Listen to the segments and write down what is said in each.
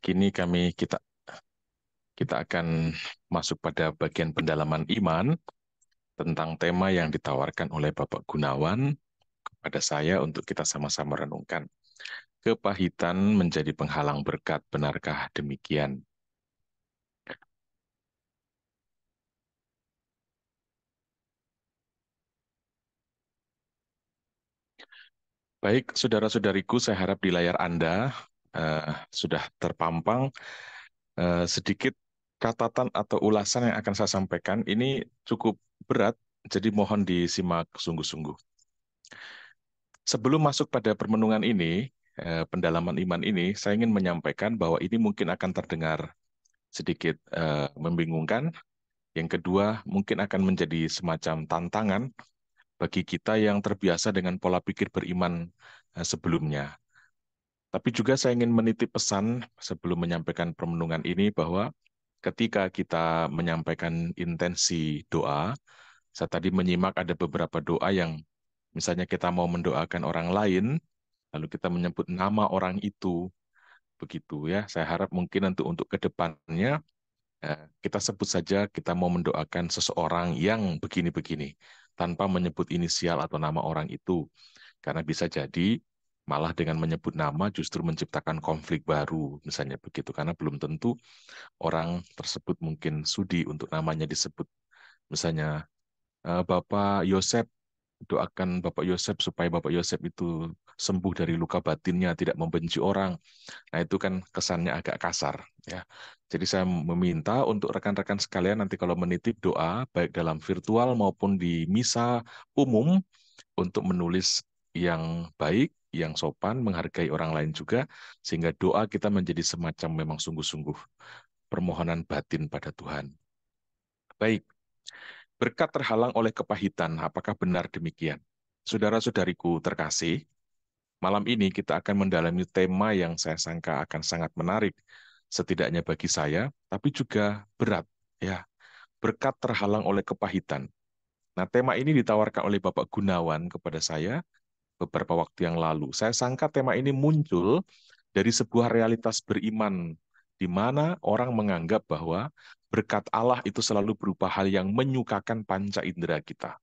Kini kita kita akan masuk pada bagian pendalaman iman tentang tema yang ditawarkan oleh Bapak Gunawan kepada saya untuk kita sama-sama renungkan. Kepahitan menjadi penghalang berkat, benarkah demikian? Baik, saudara-saudariku, saya harap di layar Anda sudah terpampang sedikit catatan atau ulasan yang akan saya sampaikan. Ini cukup berat, jadi mohon disimak sungguh-sungguh. Sebelum masuk pada permenungan ini, pendalaman iman ini, saya ingin menyampaikan bahwa ini mungkin akan terdengar sedikit membingungkan. Yang kedua, mungkin akan menjadi semacam tantangan bagi kita yang terbiasa dengan pola pikir beriman sebelumnya. Tapi juga saya ingin menitip pesan sebelum menyampaikan permenungan ini bahwa ketika kita menyampaikan intensi doa, saya tadi menyimak ada beberapa doa yang misalnya kita mau mendoakan orang lain, lalu kita menyebut nama orang itu, begitu ya. Saya harap mungkin untuk ke depannya kita sebut saja kita mau mendoakan seseorang yang begini-begini, tanpa menyebut inisial atau nama orang itu. Karena bisa jadi malah dengan menyebut nama justru menciptakan konflik baru, misalnya begitu. Karena belum tentu orang tersebut mungkin sudi untuk namanya disebut. Misalnya, Bapak Yosep, doakan Bapak Yosep supaya Bapak Yosep itu sembuh dari luka batinnya, tidak membenci orang. Nah, itu kan kesannya agak kasar, ya. Jadi saya meminta untuk rekan-rekan sekalian nanti kalau menitip doa, baik dalam virtual maupun di misa umum, untuk menulis yang baik, yang sopan, menghargai orang lain juga, sehingga doa kita menjadi semacam memang sungguh-sungguh permohonan batin pada Tuhan. Baik, berkat terhalang oleh kepahitan, apakah benar demikian? Saudara-saudariku terkasih, malam ini kita akan mendalami tema yang saya sangka akan sangat menarik, setidaknya bagi saya, tapi juga berat, ya. Berkat terhalang oleh kepahitan. Nah, tema ini ditawarkan oleh Bapak Gunawan kepada saya beberapa waktu yang lalu. Saya sangka tema ini muncul dari sebuah realitas beriman, di mana orang menganggap bahwa berkat Allah itu selalu berupa hal yang menyukakan panca indera kita,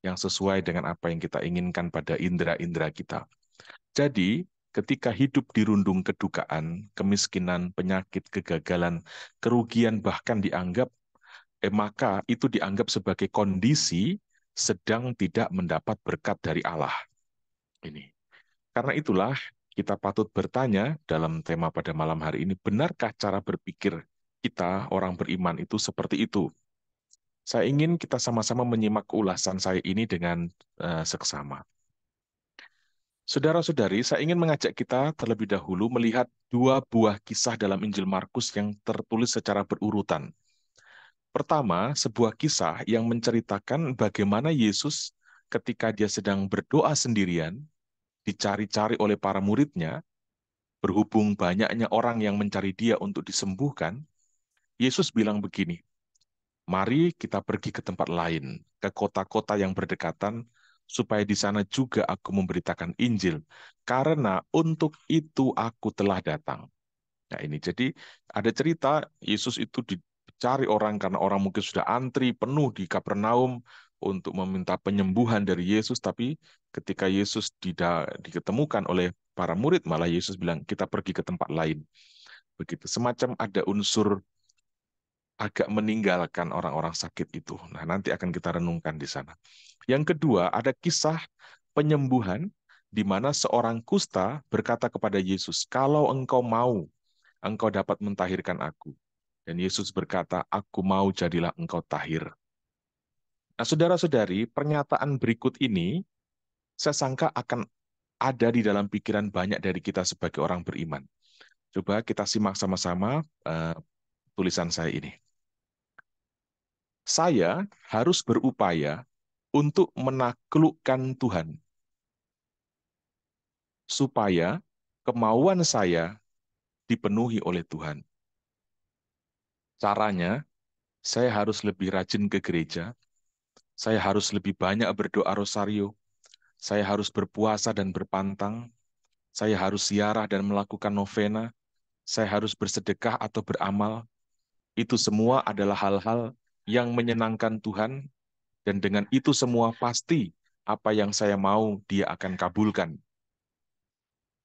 yang sesuai dengan apa yang kita inginkan pada indera-indera kita. Jadi, ketika hidup dirundung kedukaan, kemiskinan, penyakit, kegagalan, kerugian, bahkan maka itu dianggap sebagai kondisi sedang tidak mendapat berkat dari Allah. Ini. Karena itulah kita patut bertanya dalam tema pada malam hari ini, benarkah cara berpikir kita orang beriman itu seperti itu? Saya ingin kita sama-sama menyimak ulasan saya ini dengan seksama. Saudara-saudari, saya ingin mengajak kita terlebih dahulu melihat dua buah kisah dalam Injil Markus yang tertulis secara berurutan. Pertama, sebuah kisah yang menceritakan bagaimana Yesus ketika dia sedang berdoa sendirian, dicari-cari oleh para muridnya, berhubung banyaknya orang yang mencari dia untuk disembuhkan, Yesus bilang begini, mari kita pergi ke tempat lain, ke kota-kota yang berdekatan, supaya di sana juga aku memberitakan Injil, karena untuk itu aku telah datang. Nah ini jadi ada cerita Yesus itu dicari orang karena orang mungkin sudah antri penuh di Kapernaum untuk meminta penyembuhan dari Yesus, tapi ketika Yesus tidak diketemukan oleh para murid, malah Yesus bilang kita pergi ke tempat lain. Begitu, semacam ada unsur agak meninggalkan orang-orang sakit itu. Nah, nanti akan kita renungkan di sana. Yang kedua, ada kisah penyembuhan di mana seorang kusta berkata kepada Yesus, kalau engkau mau, engkau dapat mentahirkan aku. Dan Yesus berkata, aku mau jadilah engkau tahir. Nah, saudara-saudari, pernyataan berikut ini saya sangka akan ada di dalam pikiran banyak dari kita sebagai orang beriman. Coba kita simak sama-sama tulisan saya ini. Saya harus berupaya untuk menaklukkan Tuhan, supaya kemauan saya dipenuhi oleh Tuhan. Caranya, saya harus lebih rajin ke gereja, saya harus lebih banyak berdoa rosario, saya harus berpuasa dan berpantang, saya harus ziarah dan melakukan novena, saya harus bersedekah atau beramal, itu semua adalah hal-hal yang menyenangkan Tuhan, dan dengan itu semua pasti apa yang saya mau Dia akan kabulkan.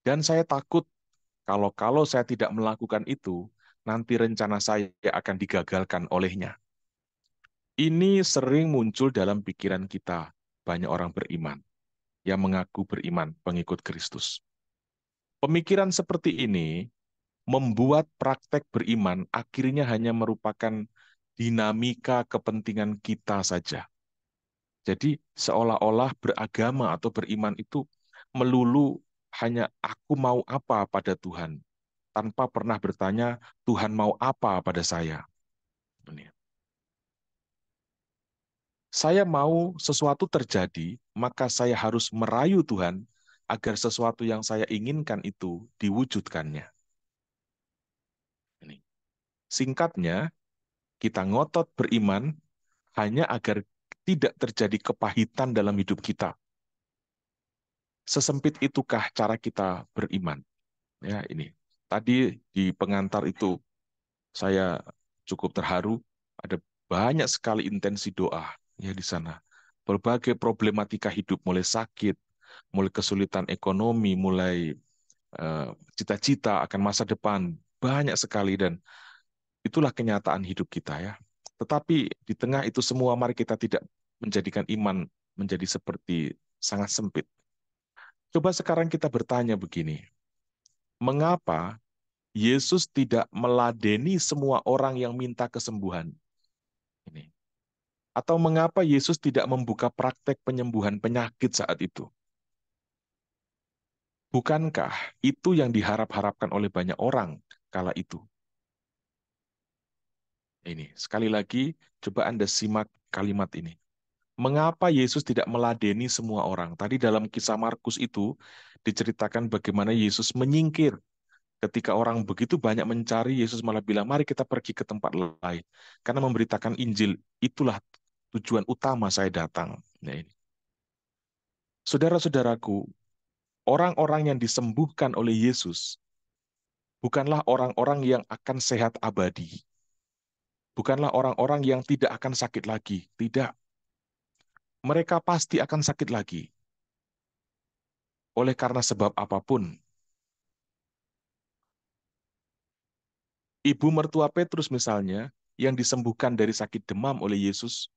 Dan saya takut kalau saya tidak melakukan itu, nanti rencana saya akan digagalkan olehnya. Ini sering muncul dalam pikiran kita, banyak orang beriman yang mengaku beriman, pengikut Kristus. Pemikiran seperti ini membuat praktek beriman akhirnya hanya merupakan dinamika kepentingan kita saja. Jadi seolah-olah beragama atau beriman itu melulu hanya aku mau apa pada Tuhan, tanpa pernah bertanya Tuhan mau apa pada saya. Saya mau sesuatu terjadi, maka saya harus merayu Tuhan agar sesuatu yang saya inginkan itu diwujudkannya. Ini. Singkatnya, kita ngotot beriman hanya agar tidak terjadi kepahitan dalam hidup kita. Sesempit itukah cara kita beriman? Ya, ini. Tadi di pengantar itu saya cukup terharu, ada banyak sekali intensi doa ya di sana. Berbagai problematika hidup, mulai sakit, mulai kesulitan ekonomi, mulai cita-cita akan masa depan, banyak sekali, dan itulah kenyataan hidup kita ya. Tetapi di tengah itu semua, mari kita tidak menjadikan iman menjadi seperti sangat sempit. Coba sekarang kita bertanya begini, mengapa Yesus tidak meladeni semua orang yang minta kesembuhan? Ini. Atau mengapa Yesus tidak membuka praktek penyembuhan penyakit saat itu? Bukankah itu yang diharap-harapkan oleh banyak orang kala itu? Ini, sekali lagi, coba Anda simak kalimat ini. Mengapa Yesus tidak meladeni semua orang? Tadi dalam kisah Markus itu diceritakan bagaimana Yesus menyingkir. Ketika orang begitu banyak mencari, Yesus malah bilang, mari kita pergi ke tempat lain. Karena memberitakan Injil, itulah tujuan utama saya datang. Nah, ini. Saudara-saudaraku, orang-orang yang disembuhkan oleh Yesus bukanlah orang-orang yang akan sehat abadi. Bukanlah orang-orang yang tidak akan sakit lagi. Tidak. Mereka pasti akan sakit lagi. Oleh karena sebab apapun. Ibu mertua Petrus misalnya, yang disembuhkan dari sakit demam oleh Yesus,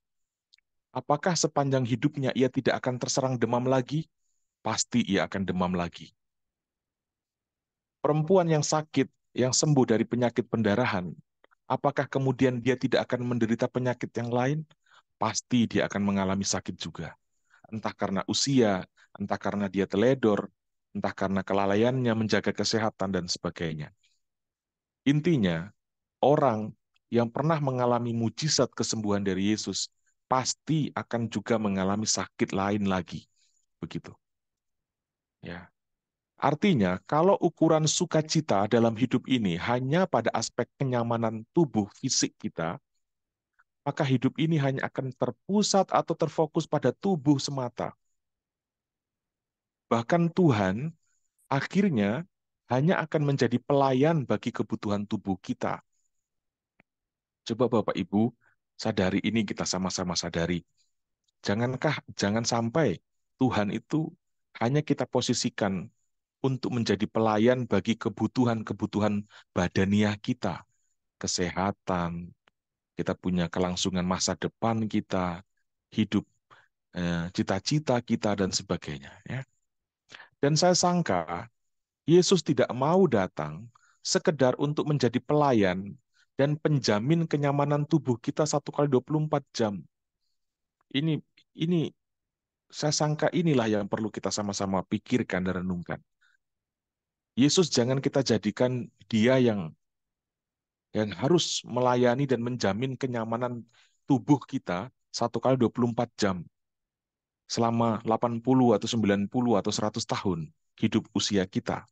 apakah sepanjang hidupnya ia tidak akan terserang demam lagi? Pasti ia akan demam lagi. Perempuan yang sakit, yang sembuh dari penyakit pendarahan, apakah kemudian dia tidak akan menderita penyakit yang lain? Pasti dia akan mengalami sakit juga. Entah karena usia, entah karena dia teledor, entah karena kelalaiannya menjaga kesehatan, dan sebagainya. Intinya, orang yang pernah mengalami mujizat kesembuhan dari Yesus pasti akan juga mengalami sakit lain lagi. Begitu. Ya. Artinya, kalau ukuran sukacita dalam hidup ini hanya pada aspek kenyamanan tubuh fisik kita, maka hidup ini hanya akan terpusat atau terfokus pada tubuh semata. Bahkan Tuhan akhirnya hanya akan menjadi pelayan bagi kebutuhan tubuh kita. Coba Bapak Ibu sadari ini, kita sama-sama sadari. Jangan sampai Tuhan itu hanya kita posisikan untuk menjadi pelayan bagi kebutuhan-kebutuhan badaniah kita, kesehatan, kita punya kelangsungan masa depan kita, hidup, cita-cita kita, dan sebagainya. Ya. Dan saya sangka Yesus tidak mau datang sekedar untuk menjadi pelayan dan penjamin kenyamanan tubuh kita 1 kali 24 jam. Ini ini saya sangka inilah yang perlu kita sama-sama pikirkan dan renungkan. Yesus jangan kita jadikan dia yang harus melayani dan menjamin kenyamanan tubuh kita 1 kali 24 jam selama 80 atau 90 atau 100 tahun hidup usia kita.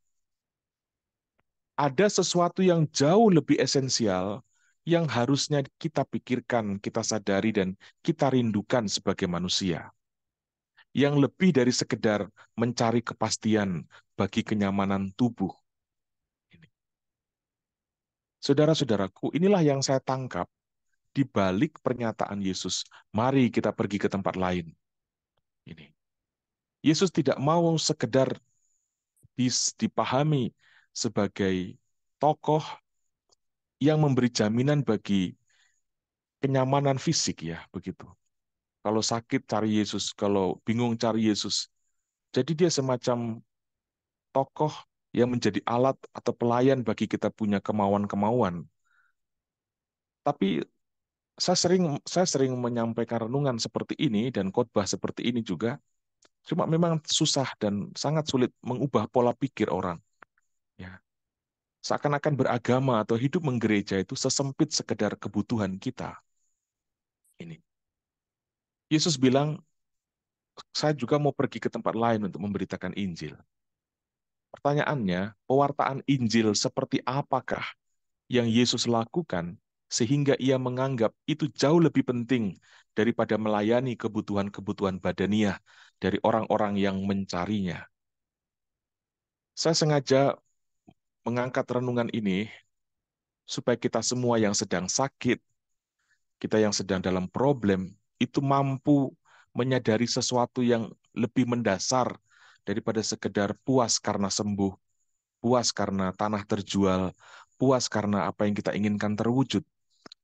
Ada sesuatu yang jauh lebih esensial yang harusnya kita pikirkan, kita sadari, dan kita rindukan sebagai manusia. Yang lebih dari sekedar mencari kepastian bagi kenyamanan tubuh. Saudara-saudaraku, inilah yang saya tangkap di balik pernyataan Yesus. Mari kita pergi ke tempat lain. Ini. Yesus tidak mau sekedar dipahami sebagai tokoh yang memberi jaminan bagi kenyamanan fisik ya, begitu. Kalau sakit cari Yesus, kalau bingung cari Yesus. Jadi dia semacam tokoh yang menjadi alat atau pelayan bagi kita punya kemauan-kemauan. Tapi saya sering menyampaikan renungan seperti ini dan khotbah seperti ini juga. Cuma memang susah dan sangat sulit mengubah pola pikir orang. Ya. Seakan-akan beragama atau hidup menggereja itu sesempit sekedar kebutuhan kita. Ini. Yesus bilang, saya juga mau pergi ke tempat lain untuk memberitakan Injil. Pertanyaannya, pewartaan Injil seperti apakah yang Yesus lakukan sehingga ia menganggap itu jauh lebih penting daripada melayani kebutuhan-kebutuhan badaniah dari orang-orang yang mencarinya. Saya sengaja mengangkat renungan ini supaya kita semua yang sedang sakit, kita yang sedang dalam problem, itu mampu menyadari sesuatu yang lebih mendasar daripada sekedar puas karena sembuh, puas karena tanah terjual, puas karena apa yang kita inginkan terwujud.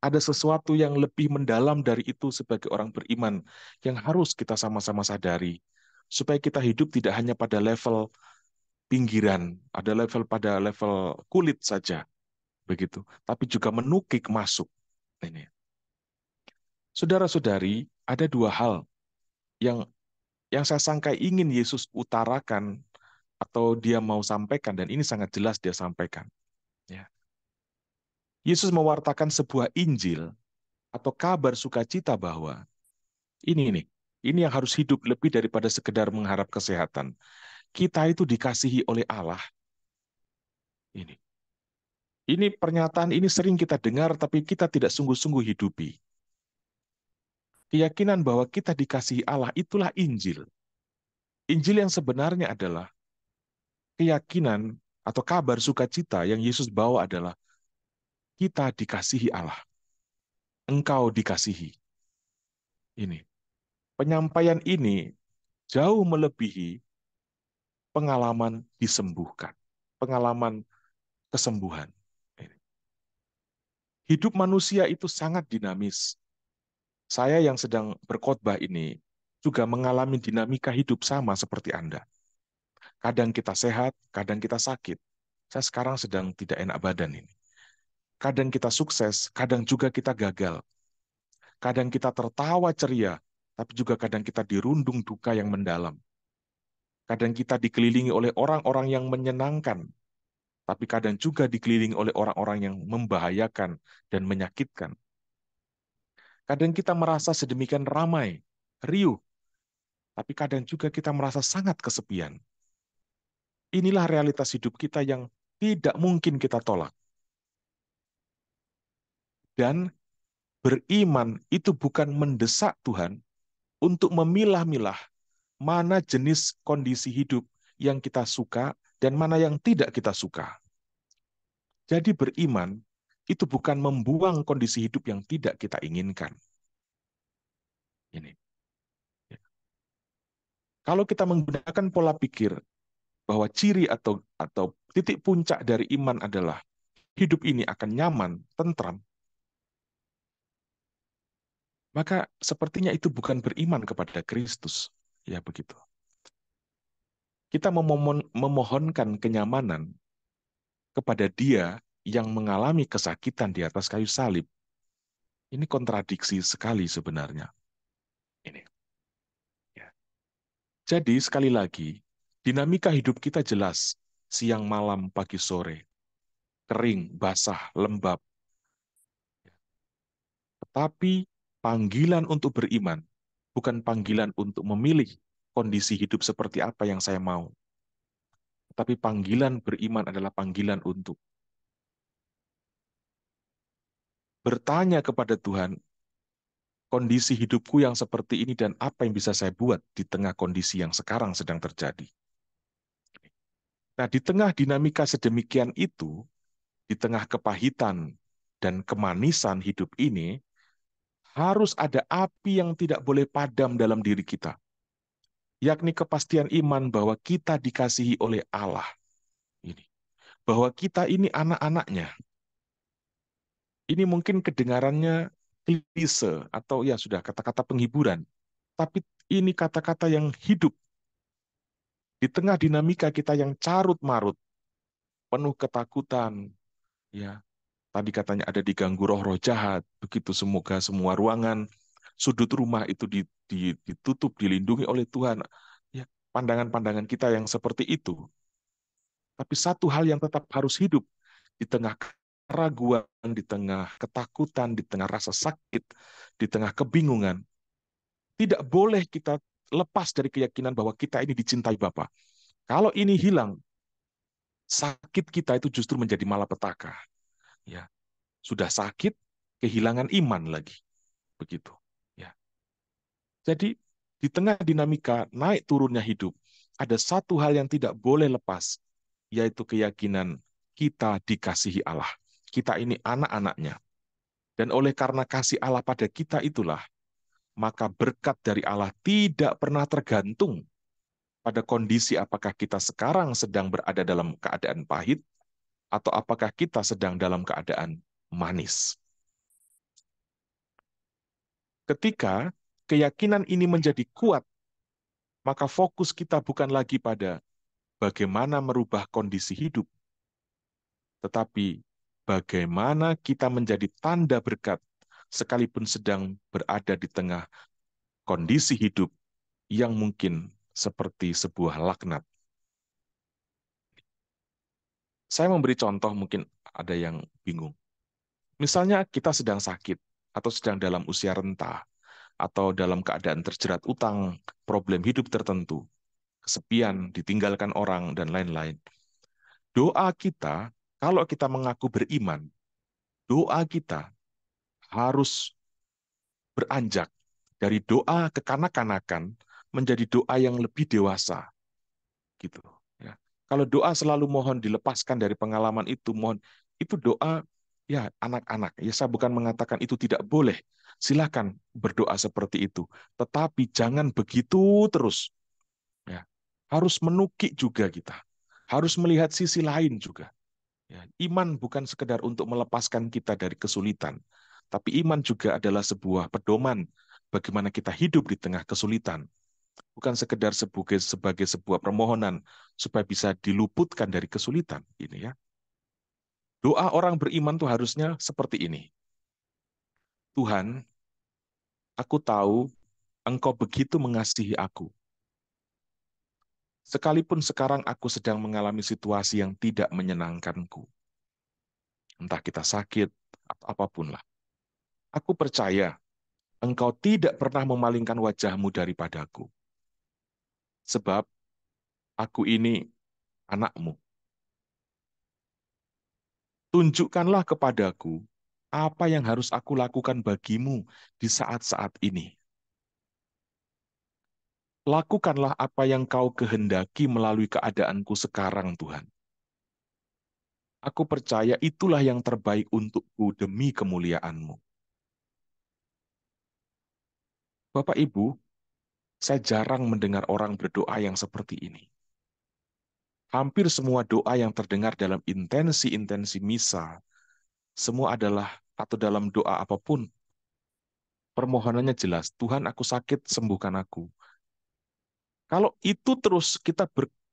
Ada sesuatu yang lebih mendalam dari itu sebagai orang beriman yang harus kita sama-sama sadari. Supaya kita hidup tidak hanya pada level pinggiran, ada pada level kulit saja, begitu. Tapi juga menukik masuk. Ini. Saudara-saudari, ada dua hal yang saya sangka ingin Yesus utarakan atau dia mau sampaikan, dan ini sangat jelas dia sampaikan. Ya. Yesus mewartakan sebuah Injil atau kabar sukacita bahwa ini yang harus hidup lebih daripada sekedar mengharap kesehatan. Kita itu dikasihi oleh Allah. Ini. Ini pernyataan ini sering kita dengar tapi kita tidak sungguh-sungguh hidupi. Keyakinan bahwa kita dikasihi Allah itulah Injil. Injil yang sebenarnya adalah keyakinan atau kabar sukacita yang Yesus bawa adalah kita dikasihi Allah. Engkau dikasihi. Ini. Penyampaian ini jauh melebihi pengalaman disembuhkan. Pengalaman kesembuhan. Hidup manusia itu sangat dinamis. Saya yang sedang berkhotbah ini juga mengalami dinamika hidup sama seperti Anda. Kadang kita sehat, kadang kita sakit. Saya sekarang sedang tidak enak badan ini. Kadang kita sukses, kadang juga kita gagal. Kadang kita tertawa ceria, tapi juga kadang kita dirundung duka yang mendalam. Kadang kita dikelilingi oleh orang-orang yang menyenangkan, tapi kadang juga dikelilingi oleh orang-orang yang membahayakan dan menyakitkan. Kadang kita merasa sedemikian ramai, riuh, tapi kadang juga kita merasa sangat kesepian. Inilah realitas hidup kita yang tidak mungkin kita tolak. Dan beriman itu bukan mendesak Tuhan untuk memilah-milah mana jenis kondisi hidup yang kita suka dan mana yang tidak kita suka. Jadi beriman itu bukan membuang kondisi hidup yang tidak kita inginkan. Ini. Kalau kita menggunakan pola pikir bahwa ciri atau titik puncak dari iman adalah hidup ini akan nyaman, tentram, maka sepertinya itu bukan beriman kepada Kristus. Ya begitu. Kita memohonkan kenyamanan kepada Dia yang mengalami kesakitan di atas kayu salib. Ini kontradiksi sekali sebenarnya. Ini. Ya. Jadi sekali lagi, dinamika hidup kita jelas. Siang, malam, pagi, sore. Kering, basah, lembab. Tetapi panggilan untuk beriman bukan panggilan untuk memilih kondisi hidup seperti apa yang saya mau. Tapi panggilan beriman adalah panggilan untuk bertanya kepada Tuhan, kondisi hidupku yang seperti ini dan apa yang bisa saya buat di tengah kondisi yang sekarang sedang terjadi. Nah, di tengah dinamika sedemikian itu, di tengah kepahitan dan kemanisan hidup ini, harus ada api yang tidak boleh padam dalam diri kita, yakni kepastian iman bahwa kita dikasihi oleh Allah ini, bahwa kita ini anak-anaknya. Ini mungkin kedengarannya klise atau ya sudah kata-kata penghiburan, tapi ini kata-kata yang hidup di tengah dinamika kita yang carut-marut, penuh ketakutan, ya. Tadi katanya ada diganggu roh-roh jahat, begitu semoga semua ruangan, sudut rumah itu ditutup, dilindungi oleh Tuhan. Ya, pandangan-pandangan kita yang seperti itu. Tapi satu hal yang tetap harus hidup di tengah keraguan, di tengah ketakutan, di tengah rasa sakit, di tengah kebingungan, tidak boleh kita lepas dari keyakinan bahwa kita ini dicintai Bapa. Kalau ini hilang, sakit kita itu justru menjadi malapetaka. Ya, sudah sakit, kehilangan iman lagi, begitu. Ya, jadi di tengah dinamika naik turunnya hidup, ada satu hal yang tidak boleh lepas, yaitu keyakinan kita dikasihi Allah. Kita ini anak-anaknya. Dan oleh karena kasih Allah pada kita itulah, maka berkat dari Allah tidak pernah tergantung pada kondisi apakah kita sekarang sedang berada dalam keadaan pahit atau apakah kita sedang dalam keadaan manis. Ketika keyakinan ini menjadi kuat, maka fokus kita bukan lagi pada bagaimana merubah kondisi hidup, tetapi bagaimana kita menjadi tanda berkat sekalipun sedang berada di tengah kondisi hidup yang mungkin seperti sebuah laknat. Saya memberi contoh, mungkin ada yang bingung. Misalnya kita sedang sakit, atau sedang dalam usia renta, atau dalam keadaan terjerat utang, problem hidup tertentu, kesepian, ditinggalkan orang, dan lain-lain. Doa kita, kalau kita mengaku beriman, doa kita harus beranjak dari doa kekanak-kanakan menjadi doa yang lebih dewasa, gitu. Ya. Kalau doa selalu mohon dilepaskan dari pengalaman itu, mohon itu doa ya anak-anak. Ya saya bukan mengatakan itu tidak boleh. Silakan berdoa seperti itu, tetapi jangan begitu terus. Ya. Harus menukik juga kita. Harus melihat sisi lain juga. Ya, iman bukan sekedar untuk melepaskan kita dari kesulitan, tapi iman juga adalah sebuah pedoman bagaimana kita hidup di tengah kesulitan. Bukan sekedar sebagai sebuah permohonan supaya bisa diluputkan dari kesulitan. Ini ya. Doa orang beriman tuh harusnya seperti ini. Tuhan, aku tahu Engkau begitu mengasihi aku. Sekalipun sekarang aku sedang mengalami situasi yang tidak menyenangkanku. Entah kita sakit, atau apapun lah. Aku percaya Engkau tidak pernah memalingkan wajahmu daripadaku. Sebab aku ini anakmu. Tunjukkanlah kepadaku apa yang harus aku lakukan bagimu di saat-saat ini. Lakukanlah apa yang kau kehendaki melalui keadaanku sekarang, Tuhan. Aku percaya itulah yang terbaik untukku demi kemuliaan-Mu. Bapak Ibu, saya jarang mendengar orang berdoa yang seperti ini. Hampir semua doa yang terdengar dalam intensi-intensi misa, semua adalah atau dalam doa apapun, permohonannya jelas, Tuhan aku sakit, sembuhkan aku. Kalau itu terus kita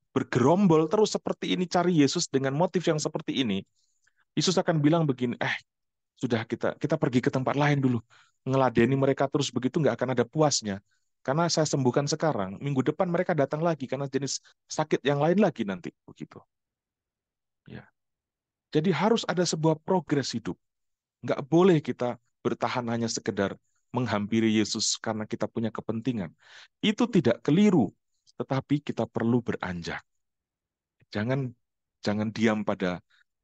bergerombol terus seperti ini, cari Yesus dengan motif yang seperti ini, Yesus akan bilang begini, sudah kita pergi ke tempat lain dulu. Ngeladeni mereka terus begitu nggak akan ada puasnya. Karena saya sembuhkan sekarang, minggu depan mereka datang lagi karena jenis sakit yang lain lagi nanti. Begitu. Ya. Jadi harus ada sebuah progres hidup. Nggak boleh kita bertahan hanya sekedar menghampiri Yesus karena kita punya kepentingan. Itu tidak keliru, tetapi kita perlu beranjak. Jangan jangan diam pada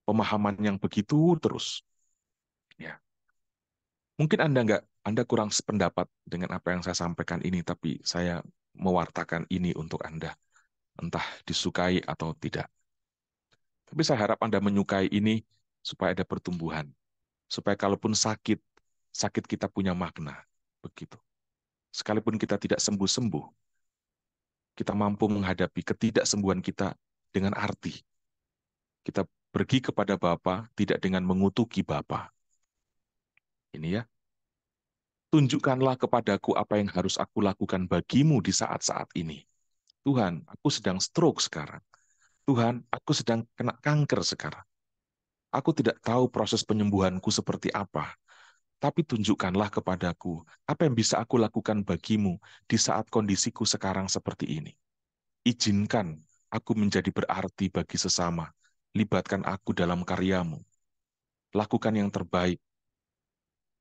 pemahaman yang begitu terus. Ya. Mungkin Anda kurang sependapat dengan apa yang saya sampaikan ini, tapi saya mewartakan ini untuk Anda, entah disukai atau tidak. Tapi saya harap Anda menyukai ini supaya ada pertumbuhan, supaya kalaupun sakit, sakit kita punya makna. Begitu. Sekalipun kita tidak sembuh-sembuh, kita mampu menghadapi ketidaksembuhan kita dengan arti. Kita pergi kepada Bapa tidak dengan mengutuki Bapa. Ini ya, tunjukkanlah kepadaku apa yang harus aku lakukan bagimu di saat-saat ini. Tuhan, aku sedang stroke sekarang. Tuhan, aku sedang kena kanker sekarang. Aku tidak tahu proses penyembuhanku seperti apa, tapi tunjukkanlah kepadaku apa yang bisa aku lakukan bagimu di saat kondisiku sekarang seperti ini. Izinkan aku menjadi berarti bagi sesama. Libatkan aku dalam karyamu. Lakukan yang terbaik.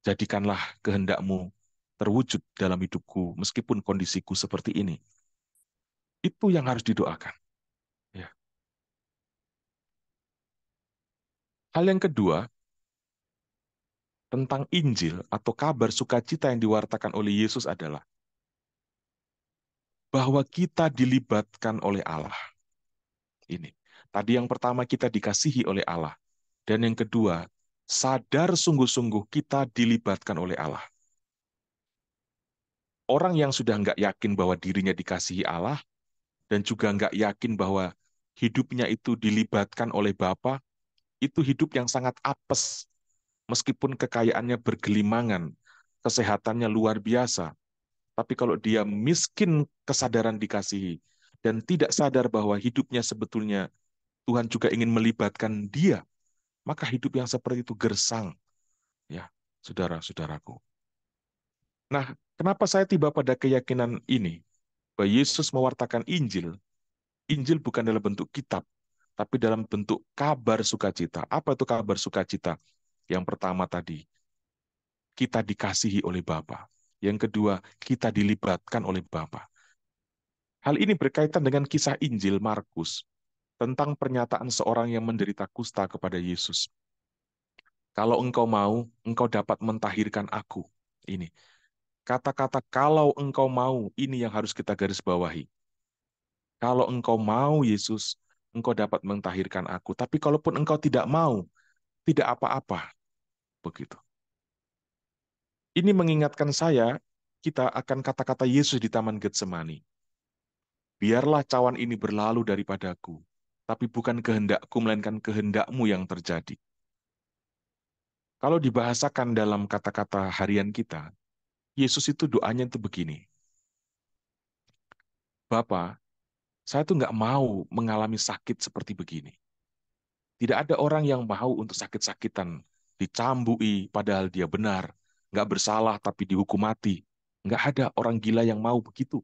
Jadikanlah kehendakmu terwujud dalam hidupku meskipun kondisiku seperti ini. Itu yang harus didoakan. Ya. Hal yang kedua, tentang Injil atau kabar sukacita yang diwartakan oleh Yesus adalah bahwa kita dilibatkan oleh Allah. Ini. Tadi yang pertama kita dikasihi oleh Allah. Dan yang kedua, sadar sungguh-sungguh kita dilibatkan oleh Allah. Orang yang sudah nggak yakin bahwa dirinya dikasihi Allah, dan juga nggak yakin bahwa hidupnya itu dilibatkan oleh Bapa, itu hidup yang sangat apes. Meskipun kekayaannya bergelimangan, kesehatannya luar biasa, tapi kalau dia miskin kesadaran dikasihi, dan tidak sadar bahwa hidupnya sebetulnya Tuhan juga ingin melibatkan dia, maka hidup yang seperti itu gersang. Ya, saudara-saudaraku. Nah, kenapa saya tiba pada keyakinan ini? Bahwa Yesus mewartakan Injil. Injil bukan dalam bentuk kitab, tapi dalam bentuk kabar sukacita. Apa itu kabar sukacita? Yang pertama tadi, kita dikasihi oleh Bapa. Yang kedua, kita dilibatkan oleh Bapa. Hal ini berkaitan dengan kisah Injil Markus tentang pernyataan seorang yang menderita kusta kepada Yesus. Kalau engkau mau, engkau dapat mentahirkan aku. Ini. Kata-kata kalau engkau mau, ini yang harus kita garis bawahi. Kalau engkau mau, Yesus, engkau dapat mentahirkan aku. Tapi kalaupun engkau tidak mau, tidak apa-apa. Begitu. Ini mengingatkan saya, kita akan kata-kata Yesus di Taman Getsemani. Biarlah cawan ini berlalu daripadaku, tapi bukan kehendakku, melainkan kehendakmu yang terjadi. Kalau dibahasakan dalam kata-kata harian kita, Yesus itu doanya itu begini. Bapa, saya tuh nggak mau mengalami sakit seperti begini. Tidak ada orang yang mau untuk sakit-sakitan, dicambui padahal dia benar, nggak bersalah tapi dihukum mati. Nggak ada orang gila yang mau begitu.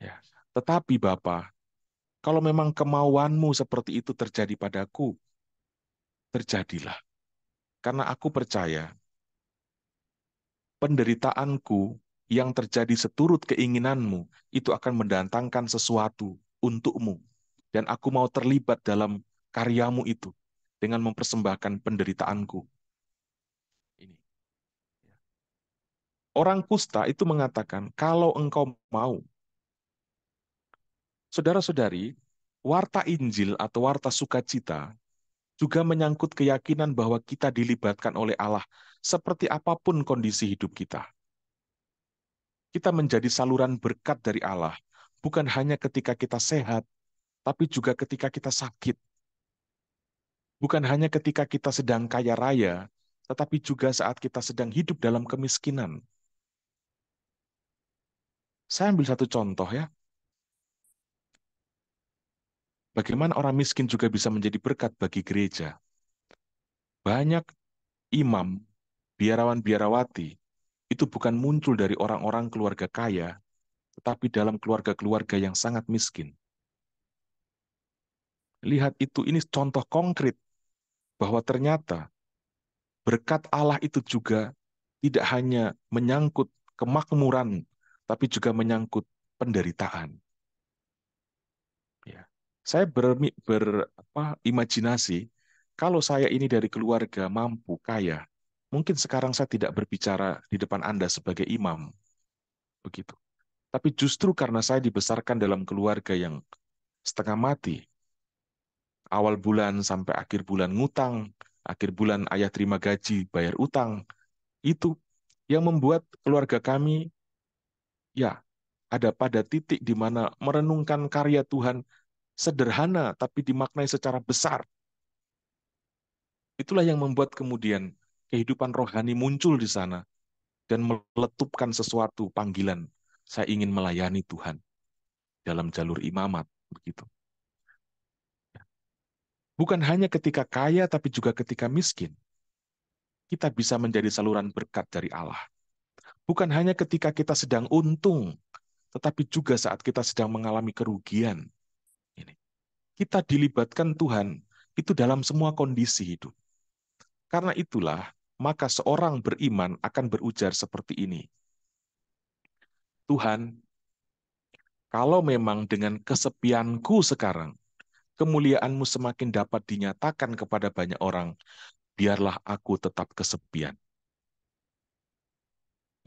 Ya. Tetapi Bapa, kalau memang kemauanmu seperti itu terjadi padaku, terjadilah. Karena aku percaya penderitaanku yang terjadi seturut keinginanmu itu akan mendatangkan sesuatu untukmu. Dan aku mau terlibat dalam karyamu itu dengan mempersembahkan penderitaanku. Ini. Orang kusta itu mengatakan, kalau engkau mau, saudara-saudari, warta Injil atau warta sukacita juga menyangkut keyakinan bahwa kita dilibatkan oleh Allah seperti apapun kondisi hidup kita. Kita menjadi saluran berkat dari Allah, bukan hanya ketika kita sehat, tapi juga ketika kita sakit. Bukan hanya ketika kita sedang kaya raya, tetapi juga saat kita sedang hidup dalam kemiskinan. Saya ambil satu contoh ya. Bagaimana orang miskin juga bisa menjadi berkat bagi gereja. Banyak imam, biarawan-biarawati, itu bukan muncul dari orang-orang keluarga kaya, tetapi dalam keluarga-keluarga yang sangat miskin. Lihat itu, ini contoh konkret bahwa ternyata berkat Allah itu juga tidak hanya menyangkut kemakmuran, tapi juga menyangkut penderitaan. Ya. Saya imajinasi, kalau saya ini dari keluarga mampu, kaya, mungkin sekarang saya tidak berbicara di depan Anda sebagai imam. Begitu. Tapi justru karena saya dibesarkan dalam keluarga yang setengah mati, Awal bulan sampai akhir bulan ngutang, akhir bulan ayah terima gaji, bayar utang. Itu yang membuat keluarga kami ya ada pada titik di mana merenungkan karya Tuhan sederhana tapi dimaknai secara besar. Itulah yang membuat kemudian kehidupan rohani muncul di sana dan meletupkan sesuatu panggilan. Saya ingin melayani Tuhan dalam jalur imamat begitu. Bukan hanya ketika kaya tapi juga ketika miskin kita bisa menjadi saluran berkat dari Allah. Bukan hanya ketika kita sedang untung, tetapi juga saat kita sedang mengalami kerugian. Ini. Kita dilibatkan Tuhan itu dalam semua kondisi hidup. Karena itulah, maka seorang beriman akan berujar seperti ini. Tuhan, kalau memang dengan kesepianku sekarang, kemuliaan-Mu semakin dapat dinyatakan kepada banyak orang, biarlah aku tetap kesepian.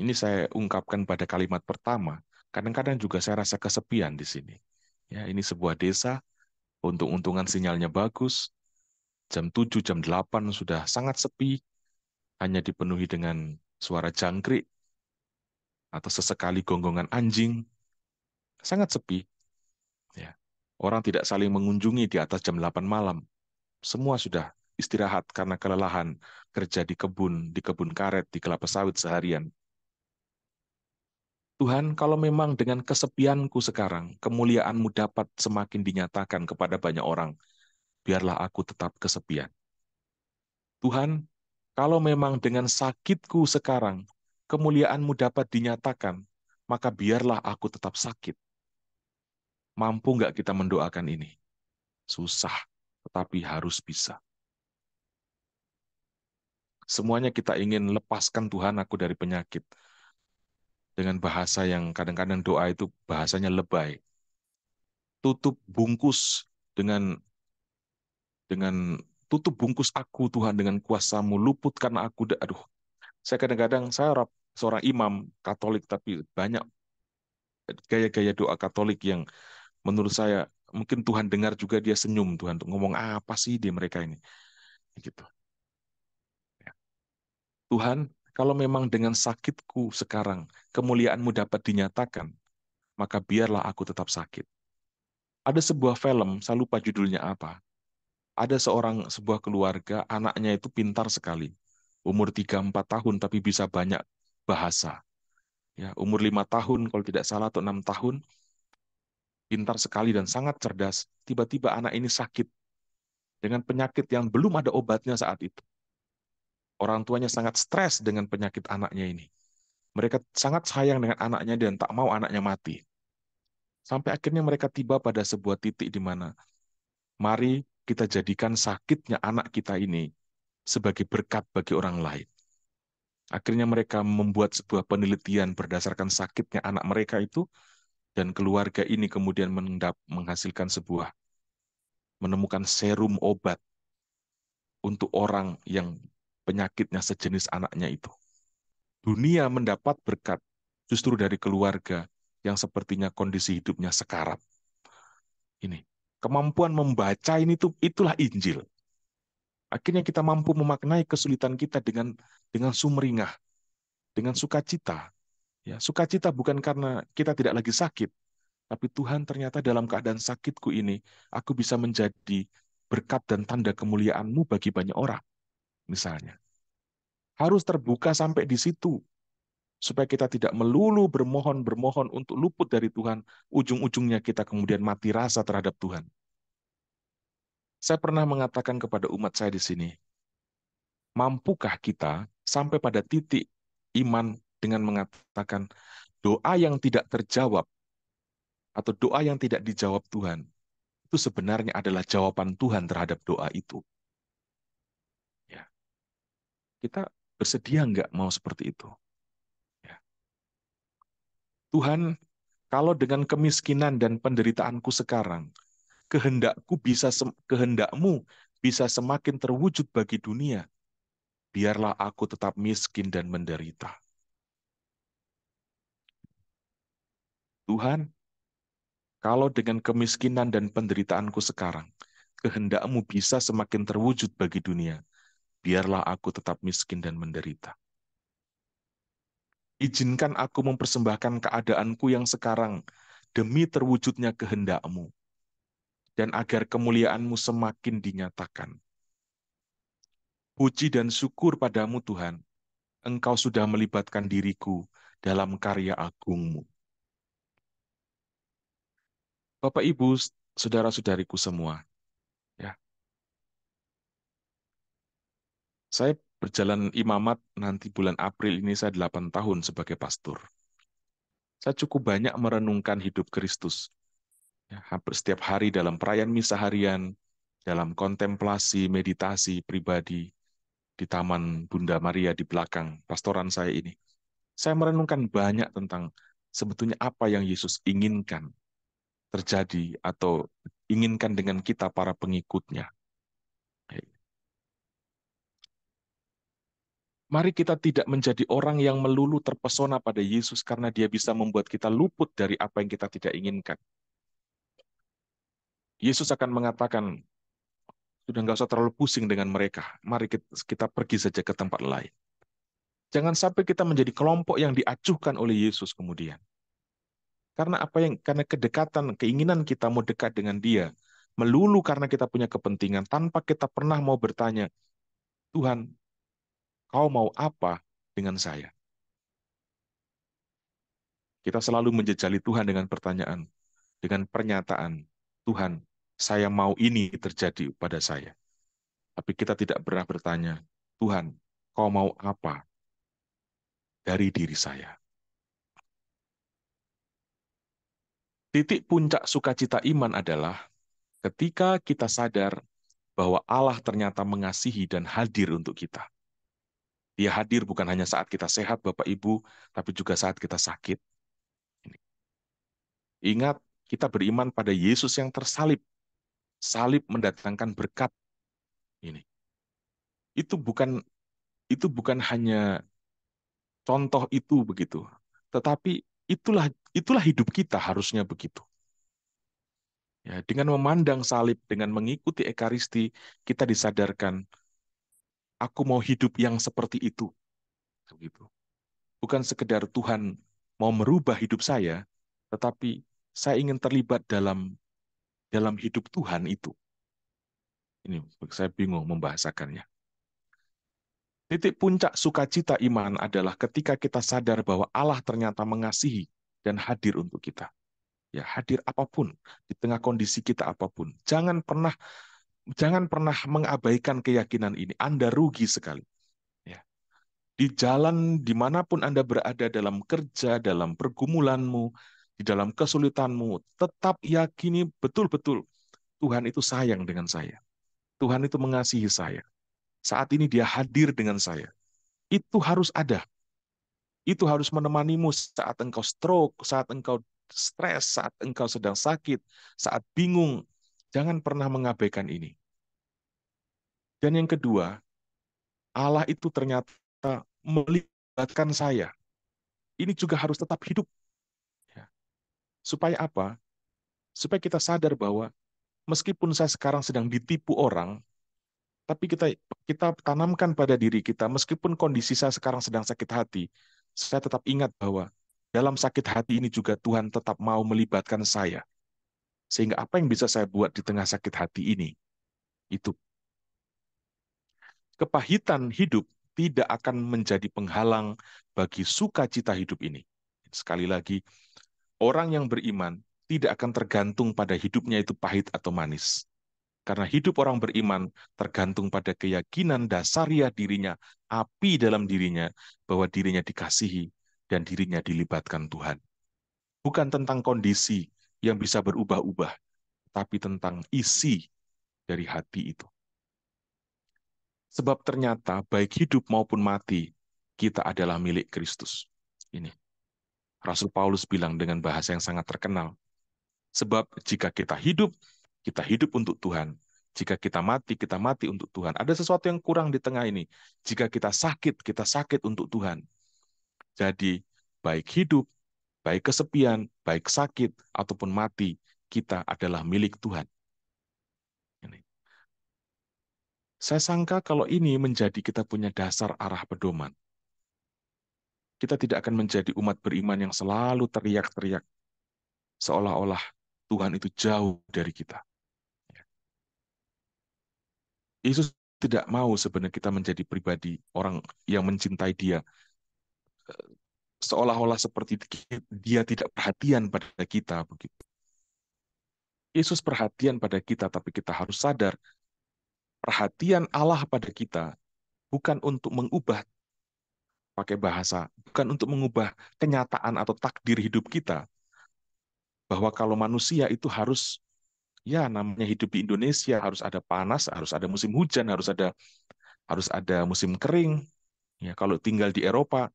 Ini saya ungkapkan pada kalimat pertama. Kadang-kadang juga saya rasa kesepian di sini. Ya, ini sebuah desa, untung-untungan sinyalnya bagus, jam 7, jam 8 sudah sangat sepi, hanya dipenuhi dengan suara jangkrik atau sesekali gonggongan anjing, sangat sepi. Ya. Orang tidak saling mengunjungi di atas jam 8 malam. Semua sudah istirahat karena kelelahan kerja di kebun karet, di kelapa sawit seharian. Tuhan, kalau memang dengan kesepianku sekarang, kemuliaan-Mu dapat semakin dinyatakan kepada banyak orang, biarlah aku tetap kesepian. Tuhan, kalau memang dengan sakitku sekarang, kemuliaan-Mu dapat dinyatakan, maka biarlah aku tetap sakit. Mampu nggak kita mendoakan ini? Susah, tetapi harus bisa. Semuanya kita ingin lepaskan Tuhan aku dari penyakit. Dengan bahasa yang kadang-kadang doa itu bahasanya lebay. Tutup bungkus dengan tutup bungkus aku Tuhan dengan kuasa-Mu, luputkan aku. Aduh, saya kadang-kadang saya seorang imam Katolik tapi banyak gaya-gaya doa Katolik yang menurut saya mungkin Tuhan dengar juga dia senyum Tuhan untuk ngomong apa sih di mereka ini gitu. Tuhan, kalau memang dengan sakitku sekarang kemuliaan-Mu dapat dinyatakan, maka biarlah aku tetap sakit. Ada sebuah film, saya lupa judulnya apa. Ada sebuah keluarga, anaknya itu pintar sekali. Umur 3-4 tahun tapi bisa banyak bahasa. Ya, umur 5 tahun kalau tidak salah atau 6 tahun, pintar sekali dan sangat cerdas. Tiba-tiba anak ini sakit dengan penyakit yang belum ada obatnya saat itu. Orang tuanya sangat stres dengan penyakit anaknya ini. Mereka sangat sayang dengan anaknya dan tak mau anaknya mati. Sampai akhirnya mereka tiba pada sebuah titik di mana mari kita jadikan sakitnya anak kita ini sebagai berkat bagi orang lain. Akhirnya mereka membuat sebuah penelitian berdasarkan sakitnya anak mereka itu, dan keluarga ini kemudian menghasilkan menemukan serum obat untuk orang yang penyakitnya sejenis anaknya itu. Dunia mendapat berkat justru dari keluarga yang sepertinya kondisi hidupnya sekarat. Ini kemampuan membaca ini tuh itulah Injil. Akhirnya kita mampu memaknai kesulitan kita dengan sumringah, dengan sukacita. Ya, sukacita bukan karena kita tidak lagi sakit, tapi Tuhan ternyata dalam keadaan sakitku ini, aku bisa menjadi berkat dan tanda kemuliaan-Mu bagi banyak orang, misalnya. Harus terbuka sampai di situ, supaya kita tidak melulu bermohon-bermohon untuk luput dari Tuhan, ujung-ujungnya kita kemudian mati rasa terhadap Tuhan. Saya pernah mengatakan kepada umat saya di sini, mampukah kita sampai pada titik iman dengan mengatakan doa yang tidak terjawab atau doa yang tidak dijawab Tuhan, itu sebenarnya adalah jawaban Tuhan terhadap doa itu. Ya, kita bersedia nggak mau seperti itu? Ya. Tuhan, kalau dengan kemiskinan dan penderitaanku sekarang, kehendakmu bisa semakin terwujud bagi dunia, biarlah aku tetap miskin dan menderita. Tuhan, kalau dengan kemiskinan dan penderitaanku sekarang, kehendak-Mu bisa semakin terwujud bagi dunia, biarlah aku tetap miskin dan menderita. Izinkan aku mempersembahkan keadaanku yang sekarang demi terwujudnya kehendak-Mu, dan agar kemuliaan-Mu semakin dinyatakan. Puji dan syukur padamu Tuhan, Engkau sudah melibatkan diriku dalam karya agung-Mu. Bapak, Ibu, saudara-saudariku semua, ya, saya berjalan imamat nanti bulan April ini saya 8 tahun sebagai pastor. Saya cukup banyak merenungkan hidup Kristus. Ya, hampir setiap hari dalam perayaan misa harian, dalam kontemplasi, meditasi pribadi di Taman Bunda Maria di belakang pastoran saya ini. Saya merenungkan banyak tentang sebetulnya apa yang Yesus inginkan terjadi atau inginkan dengan kita para pengikutnya. Mari kita tidak menjadi orang yang melulu terpesona pada Yesus karena dia bisa membuat kita luput dari apa yang kita tidak inginkan. Yesus akan mengatakan, sudah nggak usah terlalu pusing dengan mereka. Mari kita pergi saja ke tempat lain. Jangan sampai kita menjadi kelompok yang diacuhkan oleh Yesus kemudian. Karena kedekatan, keinginan kita mau dekat dengan dia, melulu karena kita punya kepentingan, tanpa kita pernah mau bertanya, Tuhan, kau mau apa dengan saya? Kita selalu menjejali Tuhan dengan pertanyaan, dengan pernyataan, Tuhan, saya mau ini terjadi pada saya. Tapi kita tidak pernah bertanya, Tuhan, kau mau apa dari diri saya? Titik puncak sukacita iman adalah ketika kita sadar bahwa Allah ternyata mengasihi dan hadir untuk kita. Dia hadir bukan hanya saat kita sehat, Bapak Ibu, tapi juga saat kita sakit. Ingat, kita beriman pada Yesus yang tersalib. Salib mendatangkan berkat. Ini. Itu bukan itu bukan hanya contoh itu begitu, tetapi itulah hidup kita harusnya begitu. Ya, dengan memandang salib, dengan mengikuti Ekaristi, kita disadarkan, aku mau hidup yang seperti itu. Begitu. Bukan sekedar Tuhan mau merubah hidup saya, tetapi saya ingin terlibat dalam hidup Tuhan itu. Ini saya bingung membahasakannya. Titik puncak sukacita iman adalah ketika kita sadar bahwa Allah ternyata mengasihi dan hadir untuk kita. Ya, hadir apapun di tengah kondisi kita apapun. Jangan pernah mengabaikan keyakinan ini. Anda rugi sekali. Ya. Di jalan dimanapun Anda berada, dalam kerja, dalam pergumulanmu, di dalam kesulitanmu, tetap yakini betul-betul Tuhan itu sayang dengan saya. Tuhan itu mengasihi saya. Saat ini dia hadir dengan saya. Itu harus ada. Itu harus menemanimu saat engkau stroke, saat engkau stres, saat engkau sedang sakit, saat bingung. Jangan pernah mengabaikan ini. Dan yang kedua, Allah itu ternyata melibatkan saya. Ini juga harus tetap hidup. Ya. Supaya apa? Supaya kita sadar bahwa meskipun saya sekarang sedang ditipu orang, tapi kita tanamkan pada diri kita, meskipun kondisi saya sekarang sedang sakit hati, saya tetap ingat bahwa dalam sakit hati ini juga Tuhan tetap mau melibatkan saya. Sehingga apa yang bisa saya buat di tengah sakit hati ini, itu kepahitan hidup tidak akan menjadi penghalang bagi sukacita hidup ini. Sekali lagi, orang yang beriman tidak akan tergantung pada hidupnya itu pahit atau manis. Karena hidup orang beriman tergantung pada keyakinan dasariah dirinya, api dalam dirinya, bahwa dirinya dikasihi dan dirinya dilibatkan Tuhan. Bukan tentang kondisi yang bisa berubah-ubah, tapi tentang isi dari hati itu. Sebab ternyata baik hidup maupun mati, kita adalah milik Kristus. Ini. Rasul Paulus bilang dengan bahasa yang sangat terkenal. Sebab jika kita hidup untuk Tuhan. Jika kita mati untuk Tuhan. Ada sesuatu yang kurang di tengah ini. Jika kita sakit untuk Tuhan. Jadi, baik hidup, baik kesepian, baik sakit, ataupun mati, kita adalah milik Tuhan. Saya sangka kalau ini menjadi kita punya dasar arah pedoman, kita tidak akan menjadi umat beriman yang selalu teriak-teriak seolah-olah Tuhan itu jauh dari kita. Yesus tidak mau sebenarnya kita menjadi pribadi orang yang mencintai Dia, seolah-olah seperti Dia tidak perhatian pada kita begitu. Yesus perhatian pada kita, tapi kita harus sadar perhatian Allah pada kita bukan untuk mengubah pakai bahasa, bukan untuk mengubah kenyataan atau takdir hidup kita, bahwa kalau manusia itu harus, ya namanya hidup di Indonesia, harus ada panas, harus ada musim hujan, harus ada musim kering. Ya, kalau tinggal di Eropa,